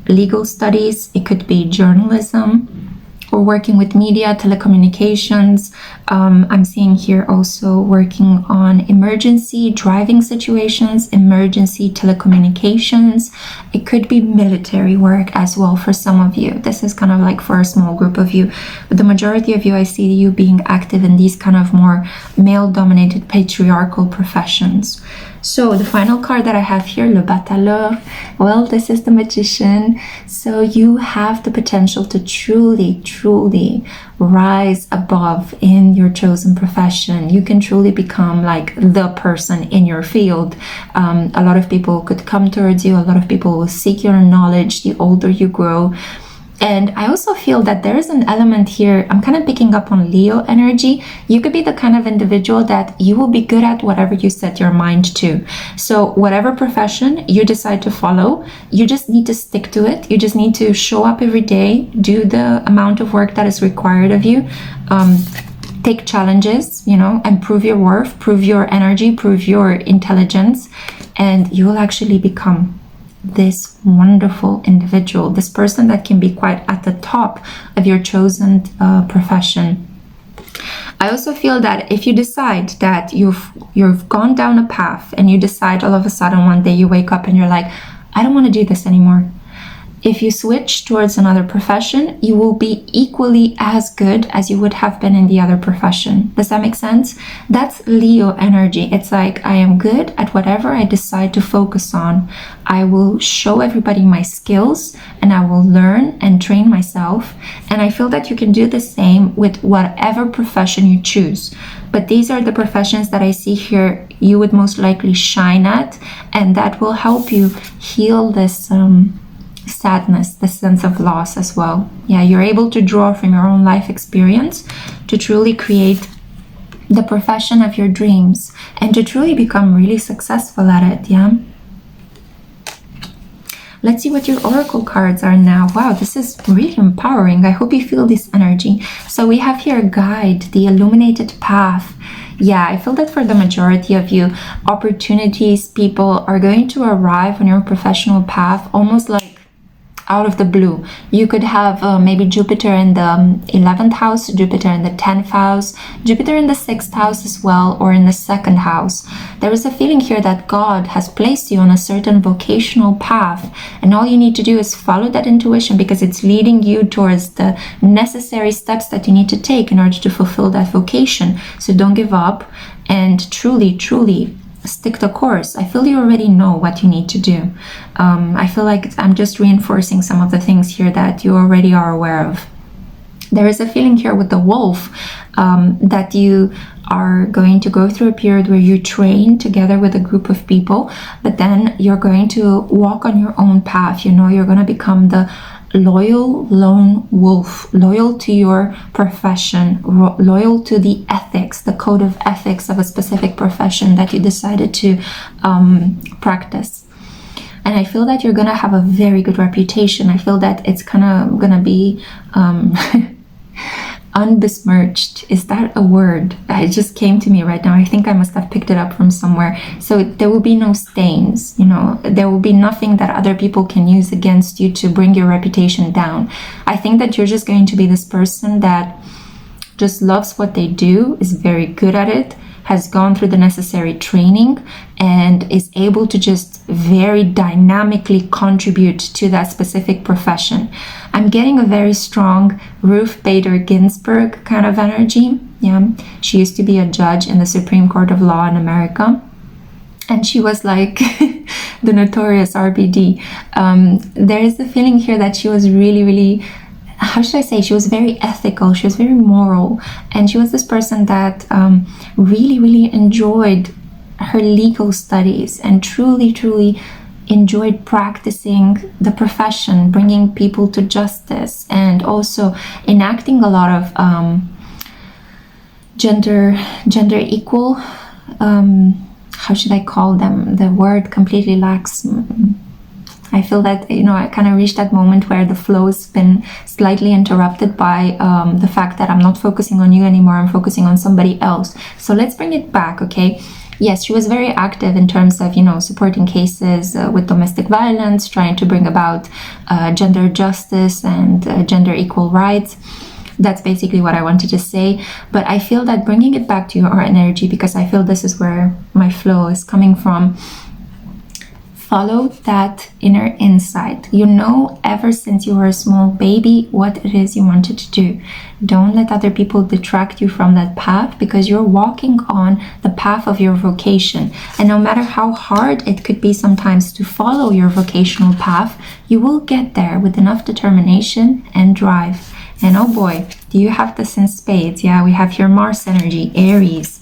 legal studies, it could be journalism, or working with media, telecommunications. I'm seeing here also working on emergency driving situations, emergency telecommunications. It could be military work as well for some of you. This is kind of like for a small group of you. But the majority of you, I see you being active in these kind of more male-dominated patriarchal professions. So the final card that I have here, Le Bateleur, well, this is the Magician. So you have the potential to truly rise above in your chosen profession. You can truly become like the person in your field. A lot of people could come towards you. A lot of people will seek your knowledge the older you grow. And I also feel that there is an element here, I'm kind of picking up on Leo energy. You could be the kind of individual that you will be good at whatever you set your mind to. So whatever profession you decide to follow, you just need to stick to it. You just need to show up every day, do the amount of work that is required of you, take challenges, you know, and prove your worth, prove your energy, prove your intelligence, and you will actually become this wonderful individual, this person that can be quite at the top of your chosen profession. I also feel that if you decide that you've gone down a path and you decide all of a sudden one day you wake up and you're like, I don't want to do this anymore. If you switch towards another profession, you will be equally as good as you would have been in the other profession. Does that make sense? That's Leo energy. It's like, I am good at whatever I decide to focus on. I will show everybody my skills and I will learn and train myself. And I feel that you can do the same with whatever profession you choose. But these are the professions that I see here you would most likely shine at, and that will help you heal this sadness, the sense of loss as well. Yeah, you're able to draw from your own life experience to truly create the profession of your dreams and to truly become really successful at it. Yeah. Let's see what your oracle cards are now. Wow, this is really empowering. I hope you feel this energy. So we have here guide, the illuminated path. Yeah, I feel that for the majority of you, opportunities, people are going to arrive on your professional path almost like out of the blue. You could have maybe Jupiter in the 11th house, Jupiter in the 10th house, Jupiter in the 6th house as well, or in the 2nd house. There is a feeling here that God has placed you on a certain vocational path, and all you need to do is follow that intuition because it's leading you towards the necessary steps that you need to take in order to fulfill that vocation. So don't give up and truly stick the course. I feel you already know what you need to do. I feel like I'm just reinforcing some of the things here that you already are aware of. There is a feeling here with the wolf that you are going to go through a period where you train together with a group of people, but then you're going to walk on your own path. You know, you're going to become the loyal lone wolf, loyal to your profession, loyal to the ethics, the code of ethics of a specific profession that you decided to practice. And I feel that you're gonna have a very good reputation. I feel that it's kind of gonna be unbesmirched. Is that a word? It just came to me right now. I think I must have picked it up from somewhere. So there will be no stains, you know, there will be nothing that other people can use against you to bring your reputation down. I think that you're just going to be this person that just loves what they do, is very good at it, has gone through the necessary training, and is able to just very dynamically contribute to that specific profession. I'm getting a very strong Ruth Bader Ginsburg kind of energy. Yeah, she used to be a judge in the Supreme Court of Law in America, and she was like the notorious RBD. There is the feeling here that she was really, how should I say, she was very ethical, she was very moral, and she was this person that really enjoyed her legal studies and truly enjoyed practicing the profession, bringing people to justice, and also enacting a lot of gender equal, how should I call them? The word completely lacks. I feel that, you know, I kind of reached that moment where the flow has been slightly interrupted by the fact that I'm not focusing on you anymore, I'm focusing on somebody else. So let's bring it back, okay? Yes, she was very active in terms of, you know, supporting cases with domestic violence, trying to bring about gender justice and gender equal rights. That's basically what I wanted to say. But I feel that bringing it back to your energy, because I feel this is where my flow is coming from, follow that inner insight. You know, ever since you were a small baby, what it is you wanted to do. Don't let other people detract you from that path, because you're walking on the path of your vocation. And no matter how hard it could be sometimes to follow your vocational path, you will get there with enough determination and drive. And oh boy, do you have this in spades. Yeah, we have here Mars energy, Aries.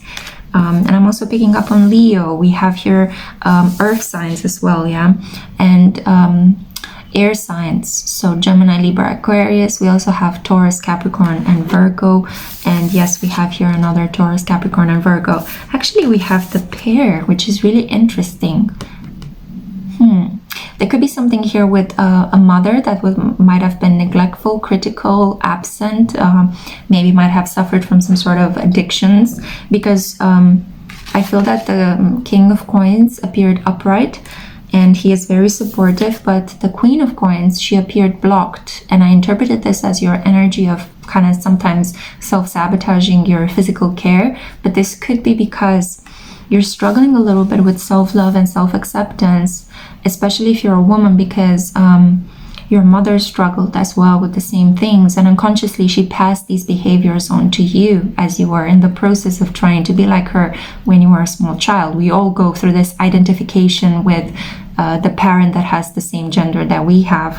And I'm also picking up on Leo. We have here earth signs as well, yeah, and air signs, so Gemini, Libra, Aquarius. We also have Taurus, Capricorn, and Virgo. And yes, we have here another Taurus, Capricorn, and Virgo. Actually, we have the pair, which is really interesting. There could be something here with a mother that might have been neglectful, critical, absent, maybe might have suffered from some sort of addictions, because I feel that the King of Coins appeared upright, and he is very supportive. But the Queen of Coins, she appeared blocked, and I interpreted this as your energy of kind of sometimes self-sabotaging your physical care. But this could be because you're struggling a little bit with self-love and self-acceptance, especially if you're a woman, because your mother struggled as well with the same things, and unconsciously she passed these behaviors on to you as you were in the process of trying to be like her when you were a small child. We all go through this identification with the parent that has the same gender that we have.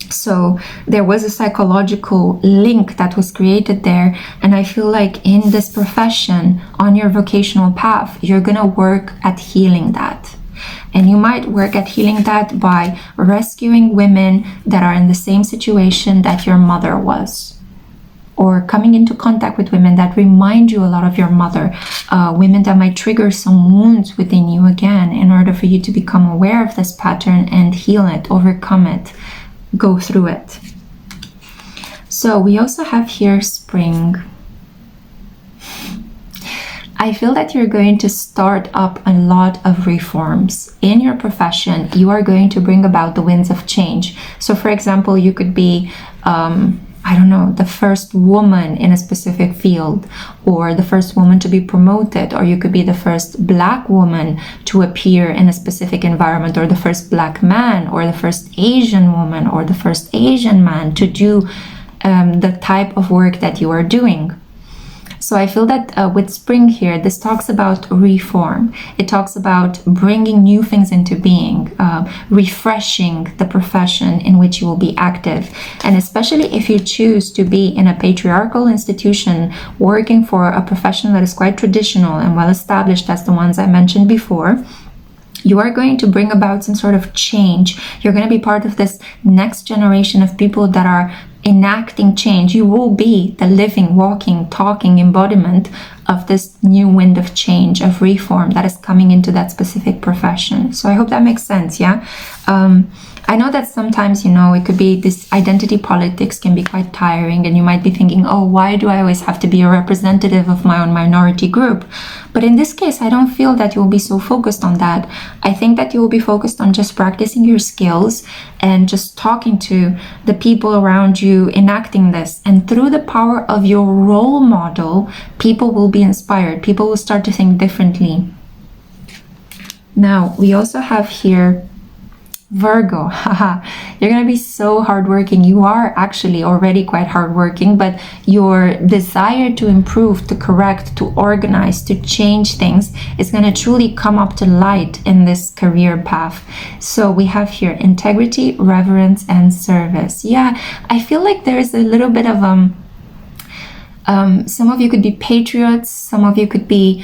So there was a psychological link that was created there, and I feel like in this profession, on your vocational path, you're gonna work at healing that. And you might work at healing that by rescuing women that are in the same situation that your mother was, or coming into contact with women that remind you a lot of your mother, women that might trigger some wounds within you again, in order for you to become aware of this pattern and heal it, overcome it, go through it. So we also have here spring. I feel that you're going to start up a lot of reforms in your profession. You are going to bring about the winds of change. So for example, you could be I don't know, the first woman in a specific field, or the first woman to be promoted, or you could be the first Black woman to appear in a specific environment, or the first Black man, or the first Asian woman, or the first Asian man to do the type of work that you are doing. So I feel that with spring here, this talks about reform. It talks about bringing new things into being, refreshing the profession in which you will be active. And especially if you choose to be in a patriarchal institution, working for a profession that is quite traditional and well established as the ones I mentioned before, you are going to bring about some sort of change. You're going to be part of this next generation of people that are enacting change. You will be the living, walking, talking embodiment of this new wind of change, of reform that is coming into that specific profession. So I hope that makes sense, yeah? I know that sometimes, you know, it could be this identity politics can be quite tiring, and you might be thinking, oh, why do I always have to be a representative of my own minority group? But in this case, I don't feel that you will be so focused on that. I think that you will be focused on just practicing your skills and just talking to the people around you, enacting this. And through the power of your role model, people will be inspired. People will start to think differently. Now, we also have here Virgo. You're gonna be so hardworking. You are actually already quite hardworking, but your desire to improve, to correct, to organize, to change things is gonna truly come up to light in this career path. So we have here integrity, reverence, and service. Yeah, I feel like there is a little bit of some of you could be patriots, some of you could be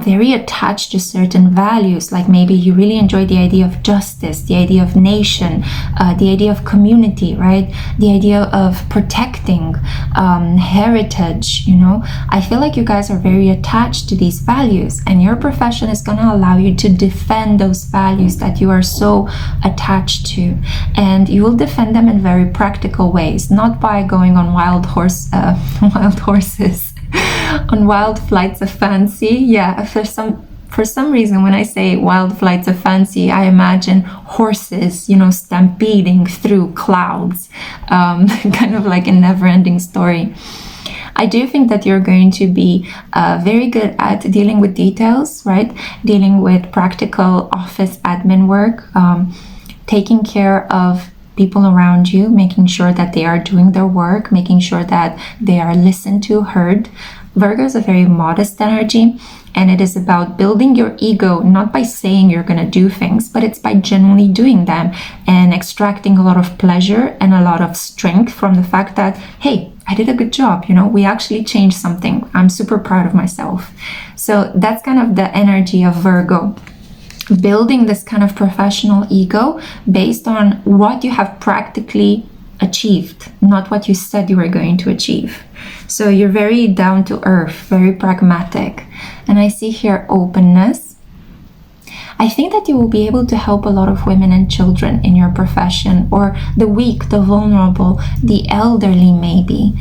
very attached to certain values, like maybe you really enjoy the idea of justice, the idea of nation, the idea of community, right? The idea of protecting heritage, you know? I feel like you guys are very attached to these values, and your profession is going to allow you to defend those values that you are so attached to. And you will defend them in very practical ways, not by going on wild horses on wild flights of fancy. Yeah, for some reason when I say wild flights of fancy, I imagine horses, you know, stampeding through clouds, kind of like a never-ending story. I do think that you're going to be very good at dealing with details, right? Dealing with practical office admin work, taking care of people around you, making sure that they are doing their work, making sure that they are listened to, heard. Virgo is a very modest energy, and it is about building your ego, not by saying you're going to do things, but it's by genuinely doing them and extracting a lot of pleasure and a lot of strength from the fact that, hey, I did a good job, you know, we actually changed something. I'm super proud of myself. So that's kind of the energy of Virgo. Building this kind of professional ego based on what you have practically achieved, not what you said you were going to achieve. So you're very down to earth, very pragmatic. And I see here openness. I think that you will be able to help a lot of women and children in your profession, or the weak, the vulnerable, the elderly maybe.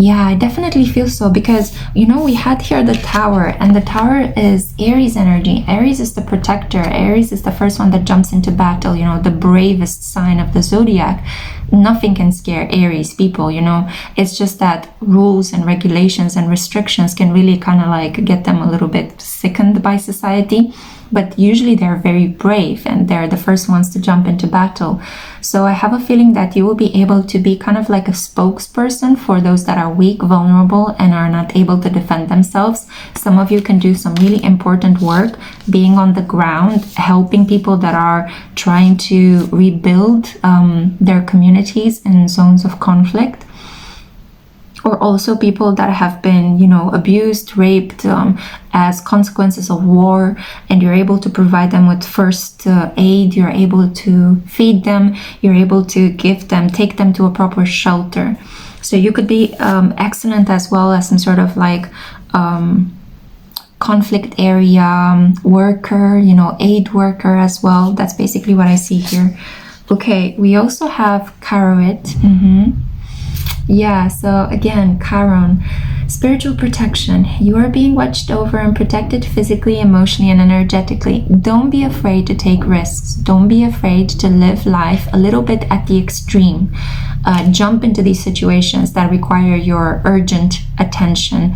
Yeah, I definitely feel so, because you know, we had here the Tower, and the Tower is Aries energy. Aries is the protector. Aries is the first one that jumps into battle, you know, the bravest sign of the zodiac. Nothing can scare Aries people, you know. It's just that rules and regulations and restrictions can really kind of like get them a little bit sickened by society. But usually they're very brave, and they're the first ones to jump into battle. So I have a feeling that you will be able to be kind of like a spokesperson for those that are weak, vulnerable, and are not able to defend themselves. Some of you can do some really important work, being on the ground, helping people that are trying to rebuild their communities in zones of conflict. Or also people that have been, you know, abused, raped as consequences of war, and you're able to provide them with first aid, you're able to feed them, you're able to give them, take them to a proper shelter. So you could be excellent as well as some sort of like conflict area worker, you know, aid worker as well. That's basically what I see here. Okay, we also have Carrot. Yeah, so again, Chiron, spiritual protection. You are being watched over and protected physically, emotionally, and energetically. Don't be afraid to take risks. Don't be afraid to live life a little bit at the extreme. Jump into these situations that require your urgent attention.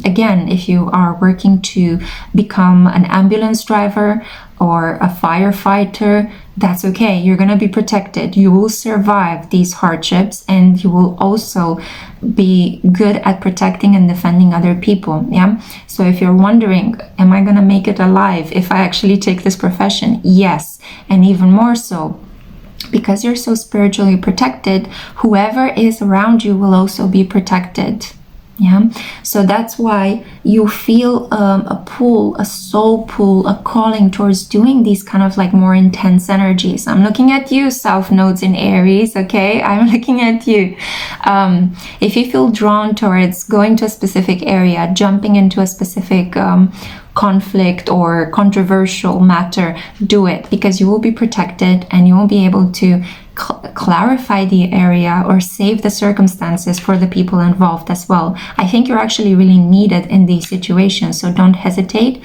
Again, if you are working to become an ambulance driver or a firefighter, that's okay. You're going to be protected. You will survive these hardships, and you will also be good at protecting and defending other people. Yeah. So if you're wondering, am I going to make it alive if I actually take this profession? Yes. And even more so, because you're so spiritually protected, whoever is around you will also be protected. Yeah, so that's why you feel a pull, a soul pull, a calling towards doing these kind of like more intense energies. I'm looking at you, South Nodes in Aries, okay? I'm looking at you. If you feel drawn towards going to a specific area, jumping into a specific conflict or controversial matter, do it, because you will be protected and you will be able to clarify the area or save the circumstances for the people involved as well. I think you're actually really needed in these situations, so don't hesitate.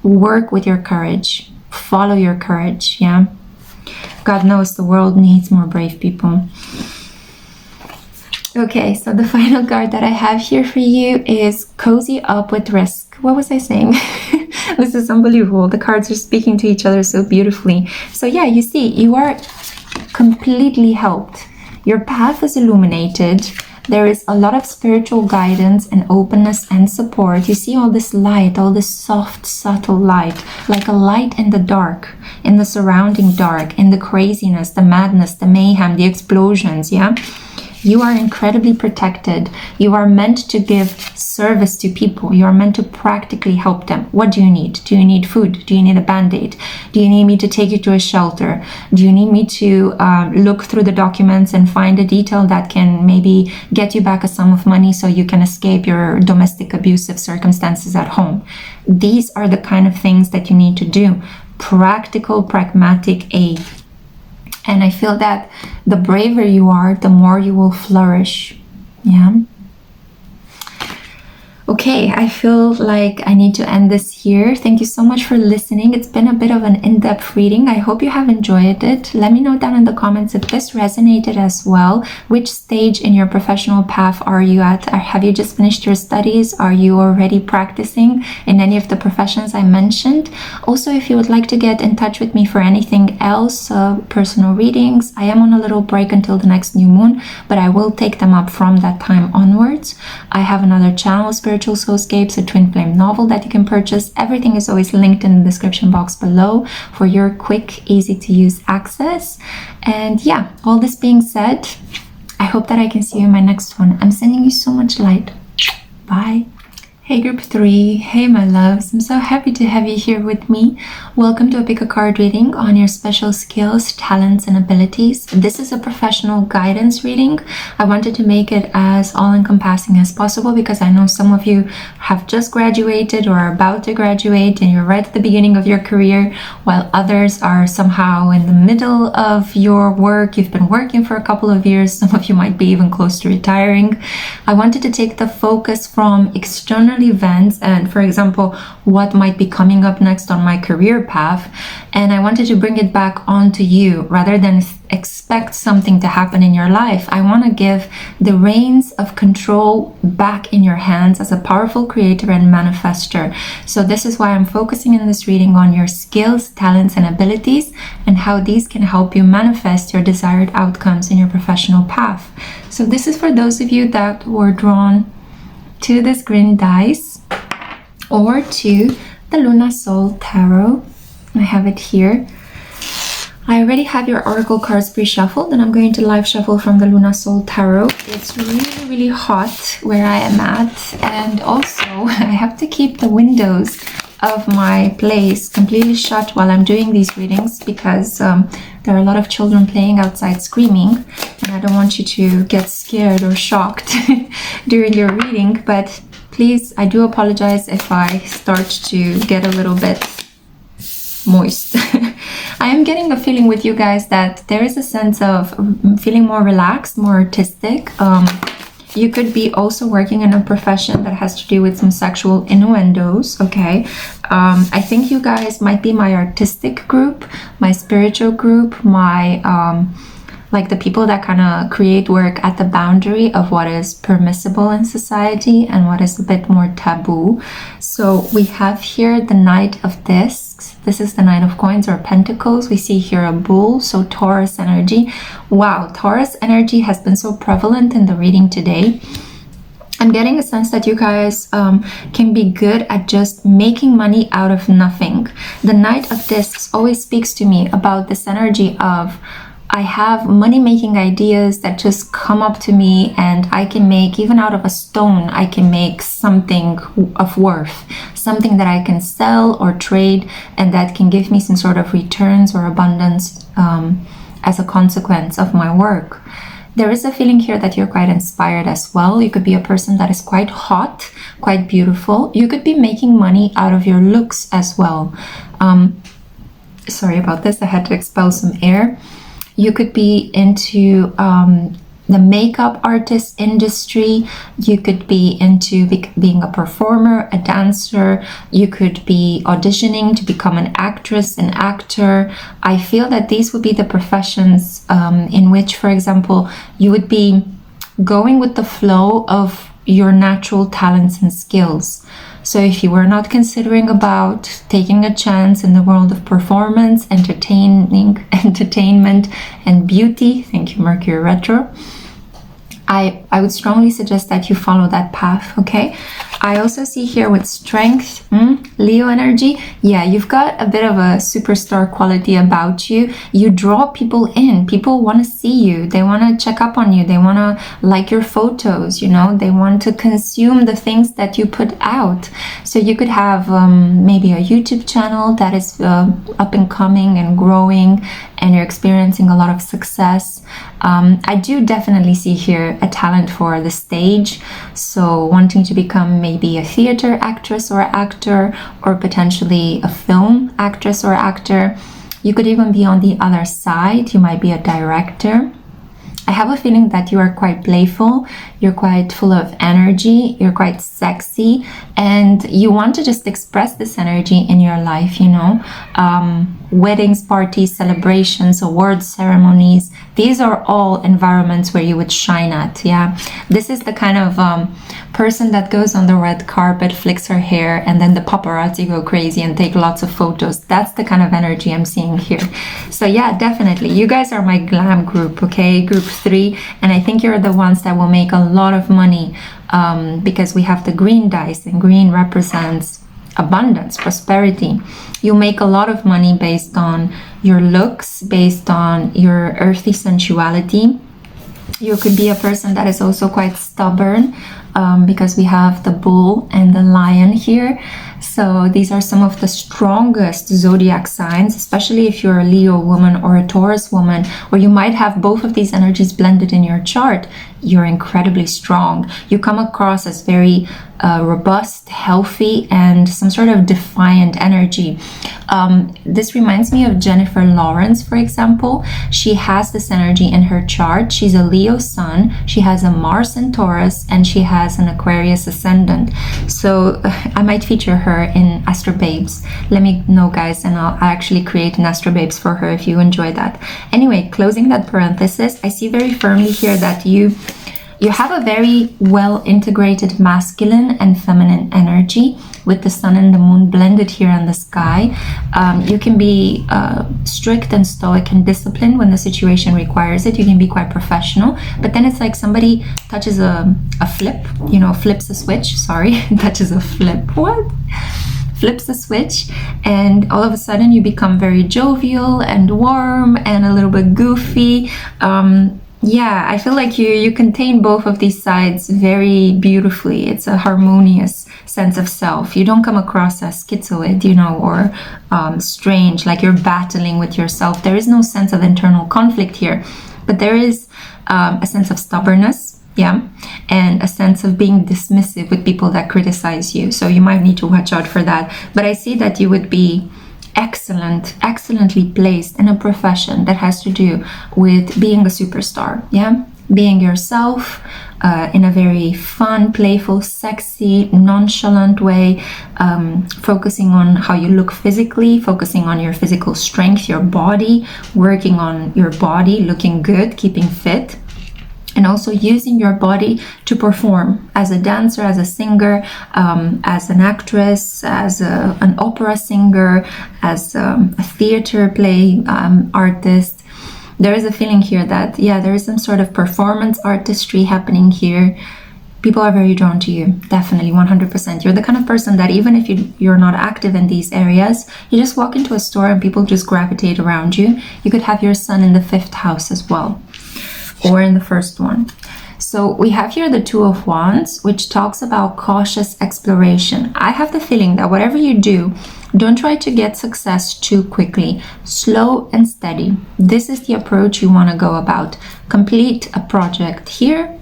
Work with your courage. Follow your courage, yeah? God knows the world needs more brave people. Okay, so the final card that I have here for you is Cozy Up with Risk. What was I saying? This is unbelievable. The cards are speaking to each other so beautifully. So yeah, you see, you are completely helped. Your path is illuminated. There is a lot of spiritual guidance and openness and support. You see all this light, all this soft, subtle light, like a light in the dark, in the surrounding dark, in the craziness, the madness, the mayhem, the explosions, yeah? You are incredibly protected. You are meant to give service to people. You are meant to practically help them. What do you need? Do you need food? Do you need a band-aid? Do you need me to take you to a shelter? Do you need me to look through the documents and find a detail that can maybe get you back a sum of money so you can escape your domestic abusive circumstances at home? These are the kind of things that you need to do. Practical, pragmatic aid. And I feel that the braver you are, the more you will flourish. Yeah. Okay, I feel like I need to end this here. Thank you so much for listening. It's been a bit of an in-depth reading. I hope you have enjoyed it. Let me know down in the comments if this resonated as well. Which stage in your professional path are you at? Have you just finished your studies? Are you already practicing in any of the professions I mentioned? Also, if you would like to get in touch with me for anything else, personal readings, I am on a little break until the next new moon, but I will take them up from that time onwards. I have another channel, Spiritual Soulscapes, a twin flame novel that you can purchase. Everything is always linked in the description box below for your quick, easy to use access. And yeah, all this being said, I hope that I can see you in my next one. I'm sending you so much light. Bye. Hey group 3, hey my loves, I'm so happy to have you here with me. Welcome to a pick a card reading on your special skills, talents and abilities. This is a professional guidance reading. I wanted to make it as all-encompassing as possible because I know some of you have just graduated or are about to graduate and you're right at the beginning of your career, while others are somehow in the middle of your work. You've been working for a couple of years, some of you might be even close to retiring. I wanted to take the focus from external events and, for example, what might be coming up next on my career path, and I wanted to bring it back onto you rather than expect something to happen in your life. I want to give the reins of control back in your hands as a powerful creator and manifester. So this is why I'm focusing in this reading on your skills, talents and abilities and how these can help you manifest your desired outcomes in your professional path. So this is for those of you that were drawn to this green dice or to the Luna Soul Tarot. I have it here. I already have your oracle cards pre-shuffled and I'm going to live shuffle from the Luna Soul Tarot. It's really hot where I am at, and also I have to keep the windows of my place completely shut while I'm doing these readings because there are a lot of children playing outside screaming and I don't want you to get scared or shocked during your reading. But please, I do apologize if I start to get a little bit moist. I am getting a feeling with you guys that there is a sense of feeling more relaxed, more artistic. You could be also working in a profession that has to do with some sexual innuendos, okay? I think you guys might be my artistic group, my spiritual group, my like the people that kind of create work at the boundary of what is permissible in society and what is a bit more taboo. So we have here the Knight of Discs. This is the Knight of Coins or Pentacles. We see here a bull, so Taurus energy. Wow, Taurus energy has been so prevalent in the reading today. I'm getting a sense that you guys can be good at just making money out of nothing. The Knight of Discs always speaks to me about this energy of I have money-making ideas that just come up to me and I can make, even out of a stone, I can make something of worth, something that I can sell or trade and that can give me some sort of returns or abundance as a consequence of my work. There is a feeling here that you're quite inspired as well. You could be a person that is quite hot, quite beautiful. You could be making money out of your looks as well. Sorry about this, I had to expel some air. You could be into the makeup artist industry. You could be into being a performer, a dancer. You could be auditioning to become an actress, an actor. I feel that these would be the professions in which, for example, you would be going with the flow of your natural talents and skills. So if you were not considering about taking a chance in the world of performance, entertainment and beauty, thank you Mercury retro, I would strongly suggest that you follow that path, okay? I also see here with strength, Leo energy. Yeah, you've got a bit of a superstar quality about you. You draw people in. People want to see you. They want to check up on you. They want to like your photos, you know. They want to consume the things that you put out. So you could have maybe a YouTube channel that is up and coming and growing, and you're experiencing a lot of success. I do definitely see here a talent for the stage, so wanting to become maybe a theater actress or actor, or potentially a film actress or actor. You could even be on the other side. You might be a director. I have a feeling that you are quite playful, you're quite full of energy, you're quite sexy, and you want to just express this energy in your life, you know. Weddings, parties, celebrations, awards ceremonies, these are all environments where you would shine at, yeah. This is the kind of person that goes on the red carpet, flicks her hair, and then the paparazzi go crazy and take lots of photos. That's the kind of energy I'm seeing here. So yeah, definitely, you guys are my glam group, okay, group 3, and I think you're the ones that will make a lot of money because we have the green dice, and green represents abundance, prosperity. You make a lot of money based on your looks, based on your earthy sensuality. You could be a person that is also quite stubborn. because we have the bull and the lion here. So these are some of the strongest zodiac signs, especially if you're a Leo woman or a Taurus woman, or you might have both of these energies blended in your chart. You're incredibly strong. You come across as very robust, healthy, and some sort of defiant energy. This reminds me of Jennifer Lawrence, for example. She has this energy in her chart. She's a Leo sun, she has a Mars in Taurus, and she has an Aquarius ascendant. So I might feature her in Astro Babes. Let me know, guys, and I'll actually create an Astro Babes for her if you enjoy that. Anyway, closing that parenthesis, I see very firmly here that you have a very well integrated masculine and feminine energy with the sun and the moon blended here in the sky. You can be strict and stoic and disciplined when the situation requires it. You can be quite professional, but then it's like somebody touches a flip, you know, flips a switch, sorry, touches a flip, what? Flips the switch, and all of a sudden you become very jovial and warm and a little bit goofy. Yeah, I feel like you contain both of these sides very beautifully. It's a harmonious sense of self. You don't come across as schizoid, you know, or strange, like you're battling with yourself. There is no sense of internal conflict here, but there is a sense of stubbornness, yeah, and a sense of being dismissive with people that criticize you. So you might need to watch out for that. But I see that you would be excellently placed in a profession that has to do with being a superstar, yeah, being yourself in a very fun, playful, sexy, nonchalant way, focusing on how you look physically, focusing on your physical strength, your body, working on your body, looking good, keeping fit, and also using your body to perform as a dancer, as a singer, as an actress, as an opera singer, as a theater play artist. There is a feeling here that, yeah, there is some sort of performance artistry happening here. People are very drawn to you, definitely, 100%. You're the kind of person that even if you're not active in these areas, you just walk into a store and people just gravitate around you. You could have your sun in the 5th house as well, or in the first one. So we have here the Two of Wands, which talks about cautious exploration. I have the feeling that whatever you do, don't try to get success too quickly. Slow and steady. This is the approach you want to go about. Complete a project here,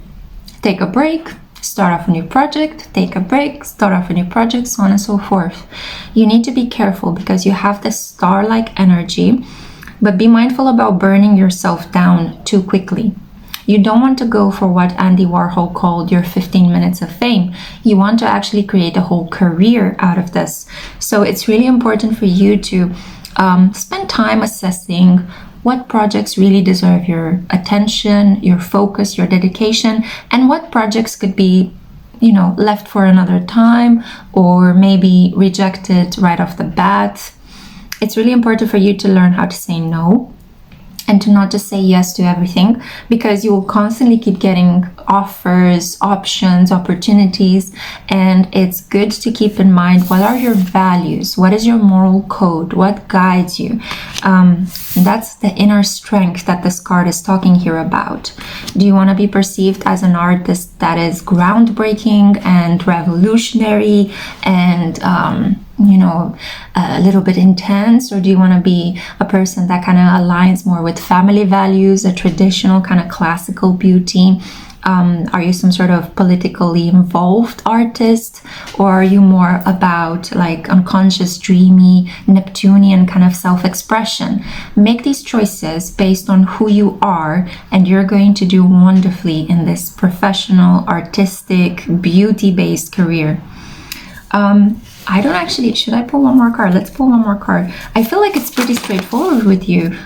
take a break, start off a new project, take a break, start off a new project, so on and so forth. You need to be careful because you have this star-like energy, but be mindful about burning yourself down too quickly. You don't want to go for what Andy Warhol called your 15 minutes of fame. You want to actually create a whole career out of this. So it's really important for you to spend time assessing what projects really deserve your attention, your focus, your dedication, and what projects could be, you know, left for another time or maybe rejected right off the bat. It's really important for you to learn how to say no and to not just say yes to everything, because you will constantly keep getting offers, options, opportunities, and it's good to keep in mind what are your values, what is your moral code, what guides you. That's the inner strength that this card is talking here about. Do you want to be perceived as an artist that is groundbreaking and revolutionary and you know, a little bit intense, or do you want to be a person that kind of aligns more with family values, a traditional kind of classical beauty? Are you some sort of politically involved artist, or are you more about like unconscious, dreamy, Neptunian kind of self-expression? Make these choices based on who you are, and you're going to do wonderfully in this professional, artistic, beauty-based career. I don't actually, should I pull one more card? Let's pull one more card. I feel like it's pretty straightforward with you.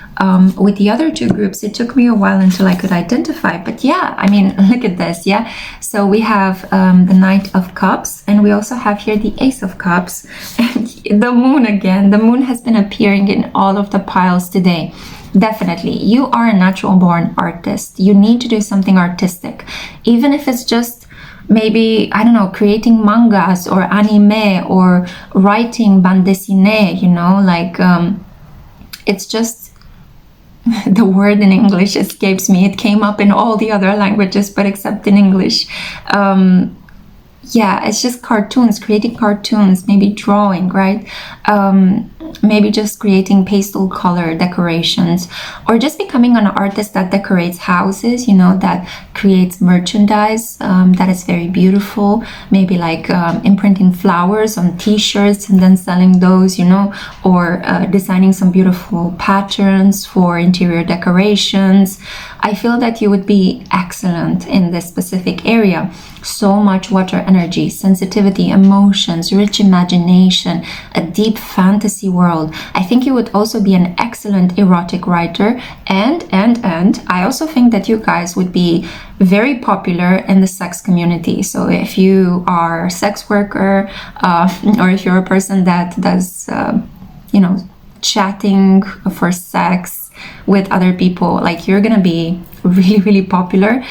With the other two groups, it took me a while until I could identify. But yeah, I mean, look at this, yeah? So we have the Knight of Cups, and we also have here the Ace of Cups. And the Moon again. The Moon has been appearing in all of the piles today. Definitely, you are a natural-born artist. You need to do something artistic. Even if it's just maybe, I don't know, creating mangas or anime or writing bande dessinée, you know, like it's just, the word in English escapes me. It came up in all the other languages, but except in English. Yeah, it's just cartoons, creating cartoons, maybe drawing, right? Maybe just creating pastel color decorations, or just becoming an artist that decorates houses, you know, that creates merchandise that is very beautiful. Maybe like imprinting flowers on t-shirts and then selling those, you know, or designing some beautiful patterns for interior decorations. I feel that you would be excellent in this specific area. So much water energy, sensitivity, emotions, rich imagination, a deep fantasy world. I think you would also be an excellent erotic writer, and I also think that you guys would be very popular in the sex community. So if you are a sex worker, or if you're a person that does, you know, chatting for sex with other people, like, you're gonna be really, really popular.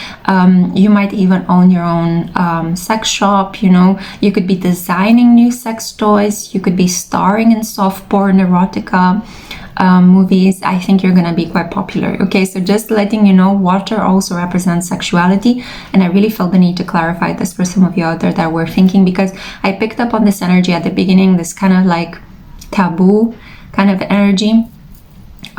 You might even own your own sex shop, you know. You could be designing new sex toys. You could be starring in soft porn, erotica movies. I think you're gonna be quite popular. Okay, so just letting you know, water also represents sexuality, and I really felt the need to clarify this for some of you out there that were thinking, because I picked up on this energy at the beginning, this kind of like taboo kind of energy.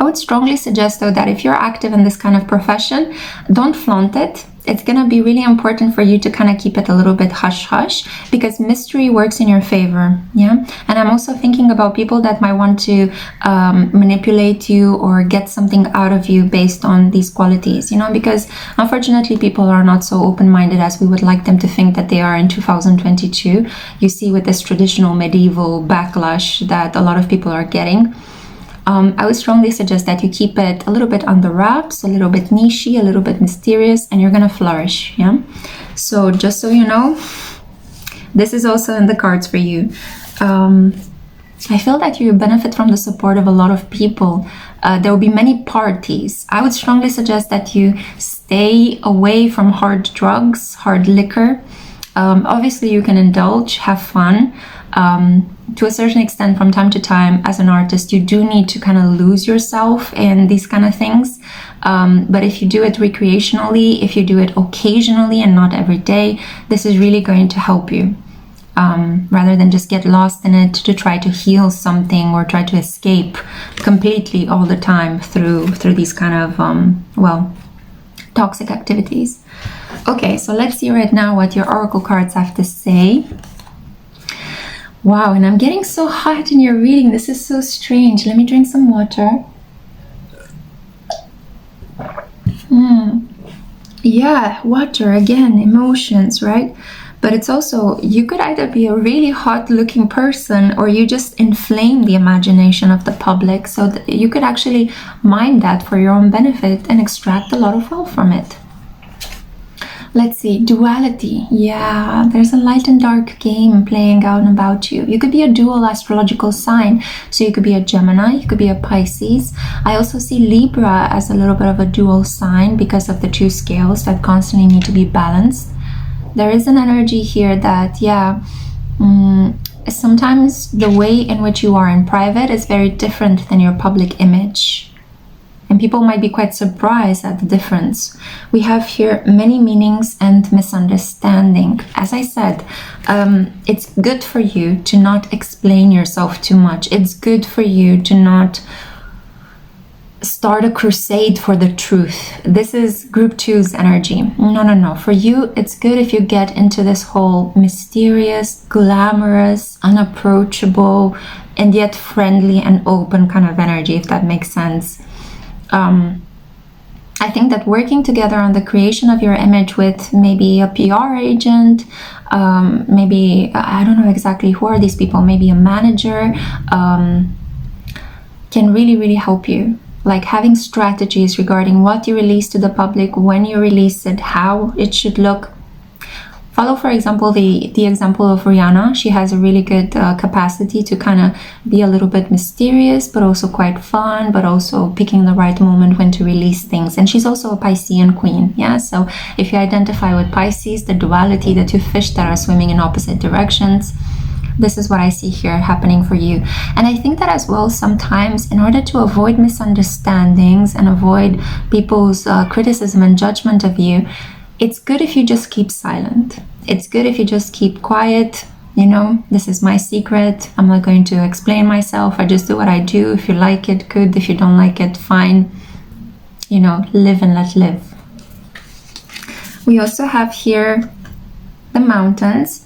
I would strongly suggest, though, that if you're active in this kind of profession, don't flaunt it. It's going to be really important for you to kind of keep it a little bit hush-hush, because mystery works in your favor, yeah? And I'm also thinking about people that might want to manipulate you or get something out of you based on these qualities, you know, because unfortunately people are not so open-minded as we would like them to think that they are in 2022. You see, with this traditional medieval backlash that a lot of people are getting. I would strongly suggest that you keep it a little bit under wraps, a little bit nichey, a little bit mysterious, and you're gonna flourish, yeah? So just so you know, this is also in the cards for you. I feel that you benefit from the support of a lot of people. There will be many parties. I would strongly suggest that you stay away from hard drugs, hard liquor. Obviously you can indulge, have fun. To a certain extent, from time to time, as an artist, you do need to kind of lose yourself in these kind of things. But if you do it recreationally, if you do it occasionally and not every day, this is really going to help you. Rather than just get lost in it to try to heal something or try to escape completely all the time through these kind of, well, toxic activities. Okay, so let's see right now what your oracle cards have to say. Wow, and I'm getting so hot in your reading. This is so strange. Let me drink some water. Yeah, water, again, emotions, right? But it's also, you could either be a really hot looking person, or you just inflame the imagination of the public, so that you could actually mine that for your own benefit and extract a lot of wealth from it. Let's see, duality. Yeah, there's a light and dark game playing out about you. You could be a dual astrological sign. So you could be a Gemini, you could be a Pisces. I also see Libra as a little bit of a dual sign because of the two scales that constantly need to be balanced. There is an energy here that, yeah, sometimes the way in which you are in private is very different than your public image. And people might be quite surprised at the difference. We have here many meanings and misunderstanding. As I said, it's good for you to not explain yourself too much. It's good for you to not start a crusade for the truth. This is group 2's energy. No. For you, it's good if you get into this whole mysterious, glamorous, unapproachable, and yet friendly and open kind of energy, if that makes sense. I think that working together on the creation of your image with maybe a PR agent, maybe, I don't know exactly who are these people, maybe a manager, can really, really help you. Like having strategies regarding what you release to the public, when you release it, how it should look. Follow, for example, the example of Rihanna. She has a really good capacity to kind of be a little bit mysterious, but also quite fun, but also picking the right moment when to release things. And she's also a Piscean queen, yeah? So if you identify with Pisces, the duality, the two fish that are swimming in opposite directions, this is what I see here happening for you. And I think that as well, sometimes in order to avoid misunderstandings and avoid people's criticism and judgment of you, it's good if you just keep silent. it's good if you just keep quiet. You know, this is my secret. I'm not going to explain myself. I just do what I do. If you like it, good. If you don't like it, fine. You know, live and let live. We also have here the mountains.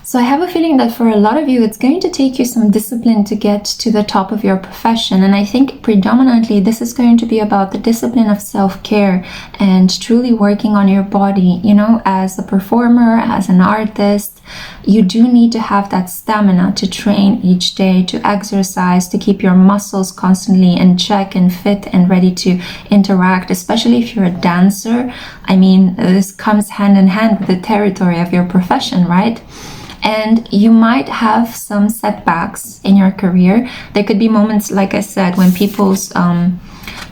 So I have a feeling that for a lot of you, it's going to take you some discipline to get to the top of your profession. And I think predominantly this is going to be about the discipline of self-care and truly working on your body. You know, as a performer, as an artist, you do need to have that stamina to train each day, to exercise, to keep your muscles constantly in check and fit and ready to interact, especially if you're a dancer. I mean, this comes hand in hand with the territory of your profession, right? And you might have some setbacks in your career. There could be moments, like I said, when people's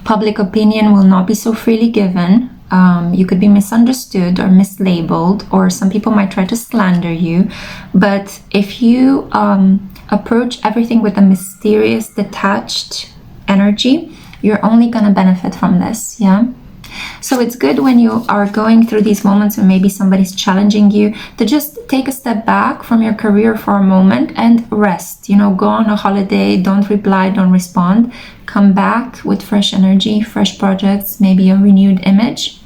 public opinion will not be so freely given. You could be misunderstood or mislabeled, or some people might try to slander you. But if you approach everything with a mysterious, detached energy, you're only going to benefit from this, yeah? So it's good when you are going through these moments when maybe somebody's challenging you to just take a step back from your career for a moment and rest. You know, go on a holiday, don't reply, don't respond. Come back with fresh energy, fresh projects, maybe a renewed image,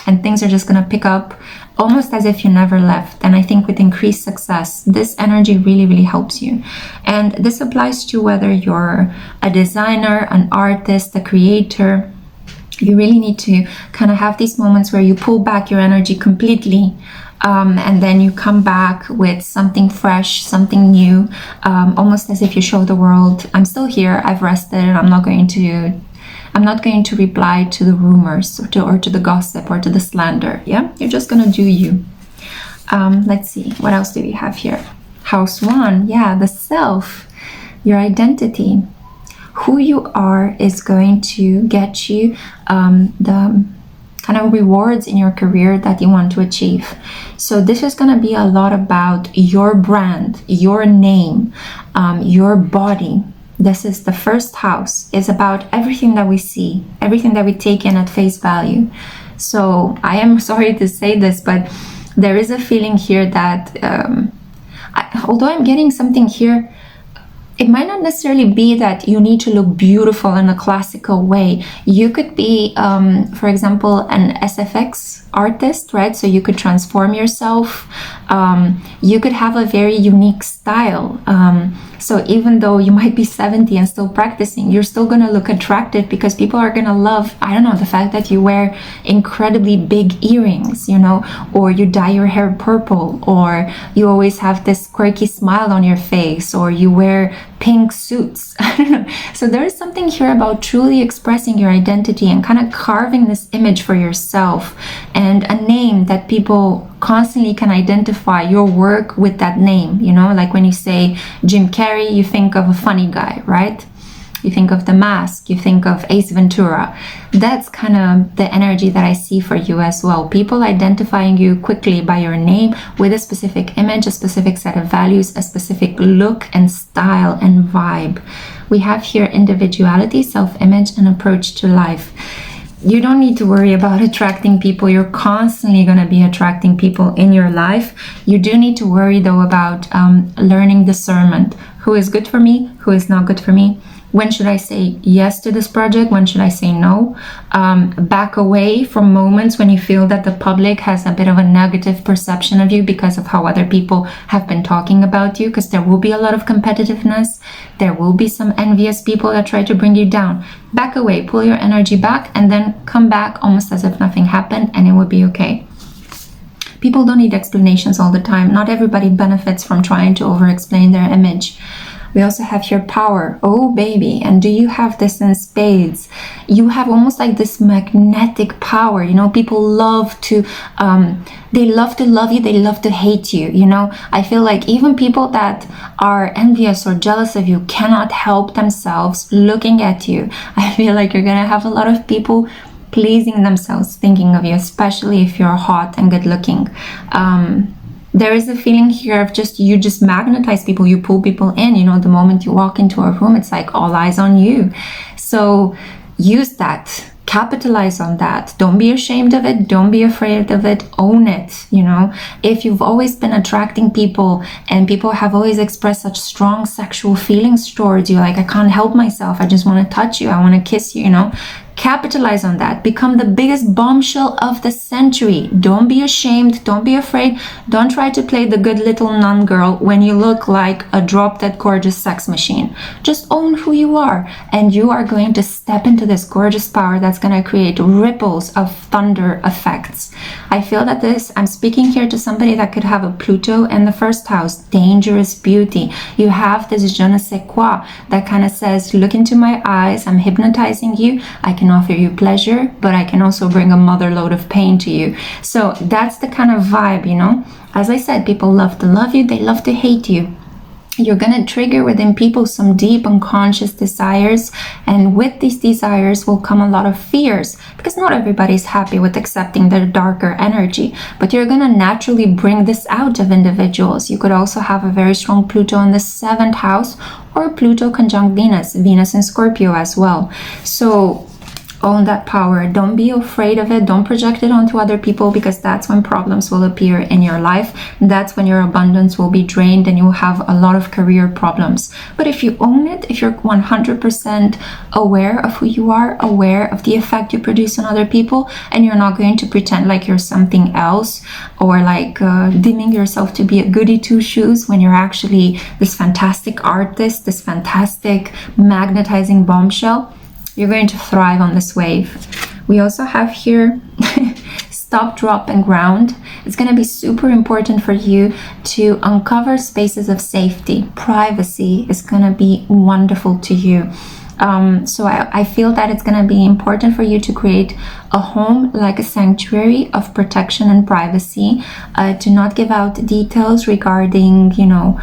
and things are just going to pick up almost as if you never left. And I think with increased success, this energy really, really helps you. And this applies to whether you're a designer, an artist, a creator. You really need to kind of have these moments where you pull back your energy completely, and then you come back with something fresh, something new, almost as if you show the world, I'm still here, I've rested, and I'm not going to reply to the rumors or to the gossip or to the slander. Yeah, you're just gonna do you. Let's see, what else do we have here? House 1, yeah, the self, your identity. Who you are is going to get you the kind of rewards in your career that you want to achieve. So this is going to be a lot about your brand, your name, your body. This is the first house. It's about everything that we see, everything that we take in at face value. So I am sorry to say this, but there is a feeling here that although I'm getting something here, it might not necessarily be that you need to look beautiful in a classical way. You could be, for example, an SFX artist, right? So you could transform yourself. You could have a very unique style. So even though you might be 70 and still practicing, you're still going to look attractive because people are going to love, I don't know, the fact that you wear incredibly big earrings, you know, or you dye your hair purple, or you always have this quirky smile on your face, or you wear pink suits. I don't know. So there is something here about truly expressing your identity and kind of carving this image for yourself and a name that people constantly can identify your work with that name. You know, like when you say Jim Carrey, you think of a funny guy, right? You think of The Mask, you think of Ace Ventura. That's kind of the energy that I see for you as well. People identifying you quickly by your name with a specific image, a specific set of values, a specific look and style and vibe. We have here individuality, self-image, and approach to life. You don't need to worry about attracting people. You're constantly going to be attracting people in your life. You do need to worry though about learning discernment. Who is good for me? Who is not good for me? When should I say yes to this project? When should I say no? Back away from moments when you feel that the public has a bit of a negative perception of you because of how other people have been talking about you, because there will be a lot of competitiveness. There will be some envious people that try to bring you down. Back away, pull your energy back, and then come back almost as if nothing happened, and it will be okay. People don't need explanations all the time. Not everybody benefits from trying to over-explain their image. We also have here power. Oh, baby. And do you have this in spades? You have almost like this magnetic power. You know, people love to, they love to love you. They love to hate you. You know, I feel like even people that are envious or jealous of you cannot help themselves looking at you. I feel like you're going to have a lot of people pleasing themselves thinking of you, especially if you're hot and good looking. There is a feeling here of you just magnetize people, you pull people in. You know, the moment you walk into a room, it's like all eyes on you. So use that. capitalize on that. Don't be ashamed of it. Don't be afraid of it. Own it. You know, if you've always been attracting people and people have always expressed such strong sexual feelings towards you, like, I can't help myself, I just want to touch you, I want to kiss you, you know, capitalize on that. Become the biggest bombshell of the century. Don't be ashamed. Don't be afraid. Don't try to play the good little nun girl when you look like a drop-dead gorgeous sex machine. Just own who you are, and you are going to step into this gorgeous power that's going to create ripples of thunder effects. I feel that I'm speaking here to somebody that could have a Pluto in the first house, dangerous beauty. You have this je ne sais quoi that kind of says, look into my eyes, I'm hypnotizing you, I can offer you pleasure, but I can also bring a mother load of pain to you. So that's the kind of vibe, you know. As I said, people love to love you, they love to hate you. You're going to trigger within people some deep unconscious desires, and with these desires will come a lot of fears, because not everybody's happy with accepting their darker energy, but you're going to naturally bring this out of individuals. You could also have a very strong Pluto in the 7th house, or Pluto conjunct Venus in Scorpio as well. So own that power. Don't be afraid of it. Don't project it onto other people, because that's when problems will appear in your life. That's when your abundance will be drained and you'll have a lot of career problems. But if you own it, if you're 100% aware of who you are, aware of the effect you produce on other people, and you're not going to pretend like you're something else, or like dimming yourself to be a goody two-shoes when you're actually this fantastic artist, this fantastic magnetizing bombshell, you're going to thrive on this wave. We also have here stop, drop, and ground. It's going to be super important for you to uncover spaces of safety. Privacy is going to be wonderful to you. So I feel that it's going to be important for you to create a home like a sanctuary of protection and privacy, to not give out details regarding, you know,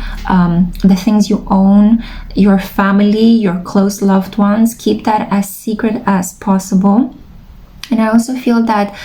the things you own, your family, your close loved ones. Keep that as secret as possible. And I also feel that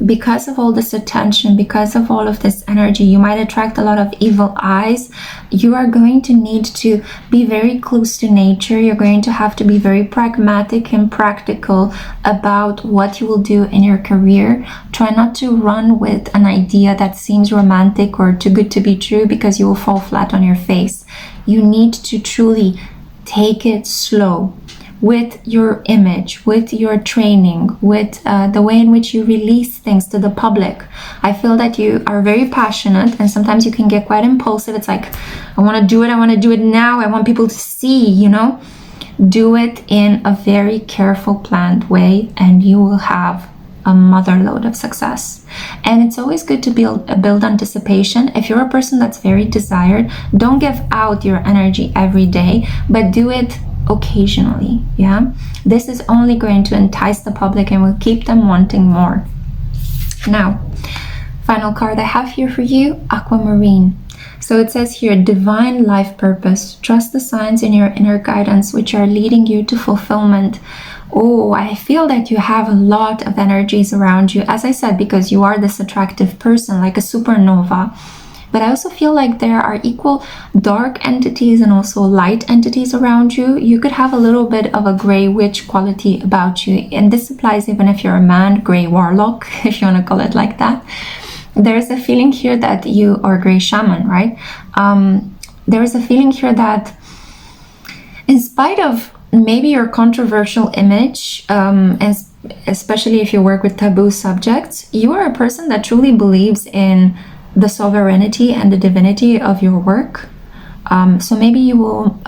because of all this attention, because of all of this energy, you might attract a lot of evil eyes. You are going to need to be very close to nature. You're going to have to be very pragmatic and practical about what you will do in your career. Try not to run with an idea that seems romantic or too good to be true, because you will fall flat on your face. You need to truly take it slow with your image, with your training, with the way in which you release things to the public. I feel that you are very passionate, and sometimes you can get quite impulsive. It's like, I want to do it now, I want people to see, you know. Do it in a very careful, planned way, and you will have a mother load of success. And it's always good to build anticipation. If you're a person that's very desired, don't give out your energy every day, but do it occasionally. Yeah, this is only going to entice the public and will keep them wanting more. Now, final card I have here for you, Aquamarine. So it says here, divine life purpose. Trust the signs in your inner guidance which are leading you to fulfillment. Oh, I feel that you have a lot of energies around you, as I said, because you are this attractive person, like a supernova. But I also feel like there are equal dark entities and also light entities around you. You could have a little bit of a gray witch quality about you. And this applies even if you're a man, gray warlock, if you want to call it like that. There's a feeling here that you are gray shaman, right? There is a feeling here that in spite of maybe your controversial image, and especially if you work with taboo subjects, you are a person that truly believes in the sovereignty and the divinity of your work. So maybe you will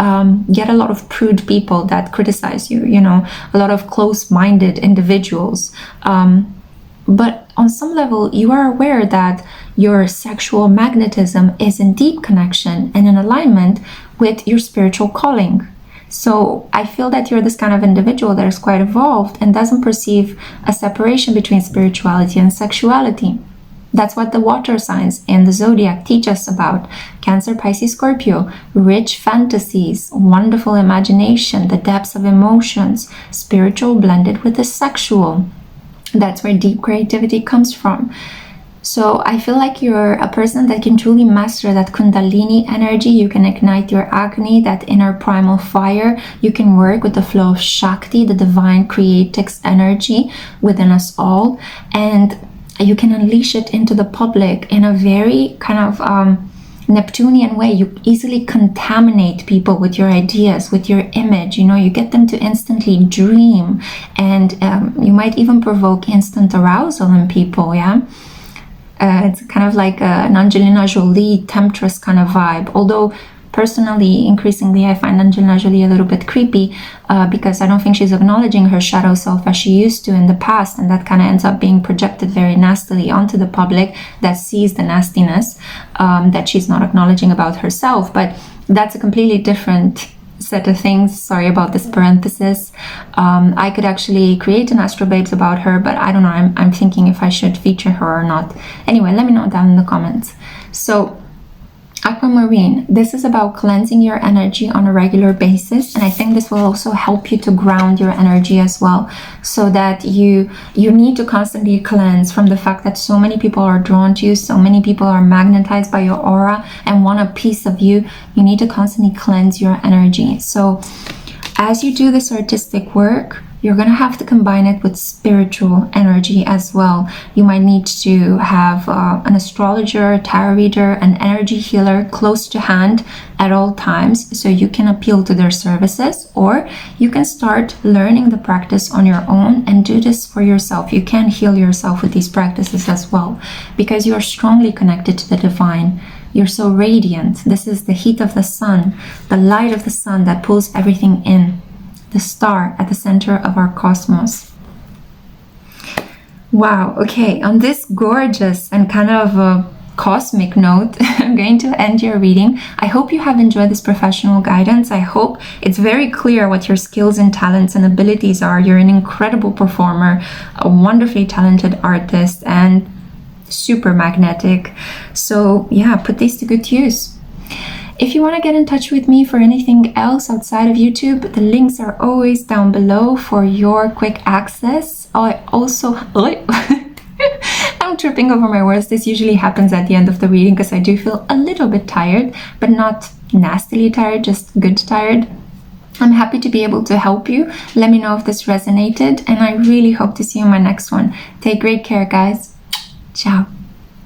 get a lot of prude people that criticize you, you know, a lot of close-minded individuals. But on some level, you are aware that your sexual magnetism is in deep connection and in alignment with your spiritual calling. So I feel that you're this kind of individual that is quite evolved and doesn't perceive a separation between spirituality and sexuality. That's what the water signs in the zodiac teach us about. Cancer, Pisces, Scorpio, rich fantasies, wonderful imagination, the depths of emotions, spiritual blended with the sexual. That's where deep creativity comes from. So I feel like you're a person that can truly master that Kundalini energy. You can ignite your Agni, that inner primal fire. You can work with the flow of Shakti, the divine creatrix energy within us all. And you can unleash it into the public in a very kind of Neptunian way. You easily contaminate people with your ideas, with your image. You know, you get them to instantly dream, and you might even provoke instant arousal in people. Yeah. It's kind of like an Angelina Jolie temptress kind of vibe. Although personally, increasingly, I find Angelina Jolie a little bit creepy because I don't think she's acknowledging her shadow self as she used to in the past, and that kind of ends up being projected very nastily onto the public that sees the nastiness that she's not acknowledging about herself. But that's a completely different set of things. Sorry about this parenthesis. I could actually create an Astro Babes about her, but I don't know. I'm thinking if I should feature her or not. Anyway, let me know down in the comments. So Aquamarine, this is about cleansing your energy on a regular basis, and I think this will also help you to ground your energy as well, so that you need to constantly cleanse from the fact that so many people are drawn to you, so many people are magnetized by your aura and want a piece of you. You need to constantly cleanse your energy. So as you do this artistic work, you're going to have to combine it with spiritual energy as well. You might need to have an astrologer, a tarot reader, an energy healer close to hand at all times, so you can appeal to their services, or you can start learning the practice on your own and do this for yourself. You can heal yourself with these practices as well, because you're strongly connected to the divine. You're so radiant. This is the heat of the sun, the light of the sun that pulls everything in. The star at the center of our cosmos. Wow, okay, on this gorgeous and kind of cosmic note, I'm going to end your reading. I hope you have enjoyed this professional guidance. I hope it's very clear what your skills and talents and abilities are. You're an incredible performer, a wonderfully talented artist, and super magnetic. So yeah, put these to good use. If you want to get in touch with me for anything else outside of YouTube, the links are always down below for your quick access. I also... I'm tripping over my words. This usually happens at the end of the reading because I do feel a little bit tired, but not nastily tired, just good tired. I'm happy to be able to help you. Let me know if this resonated, and I really hope to see you in my next one. Take great care, guys. Ciao.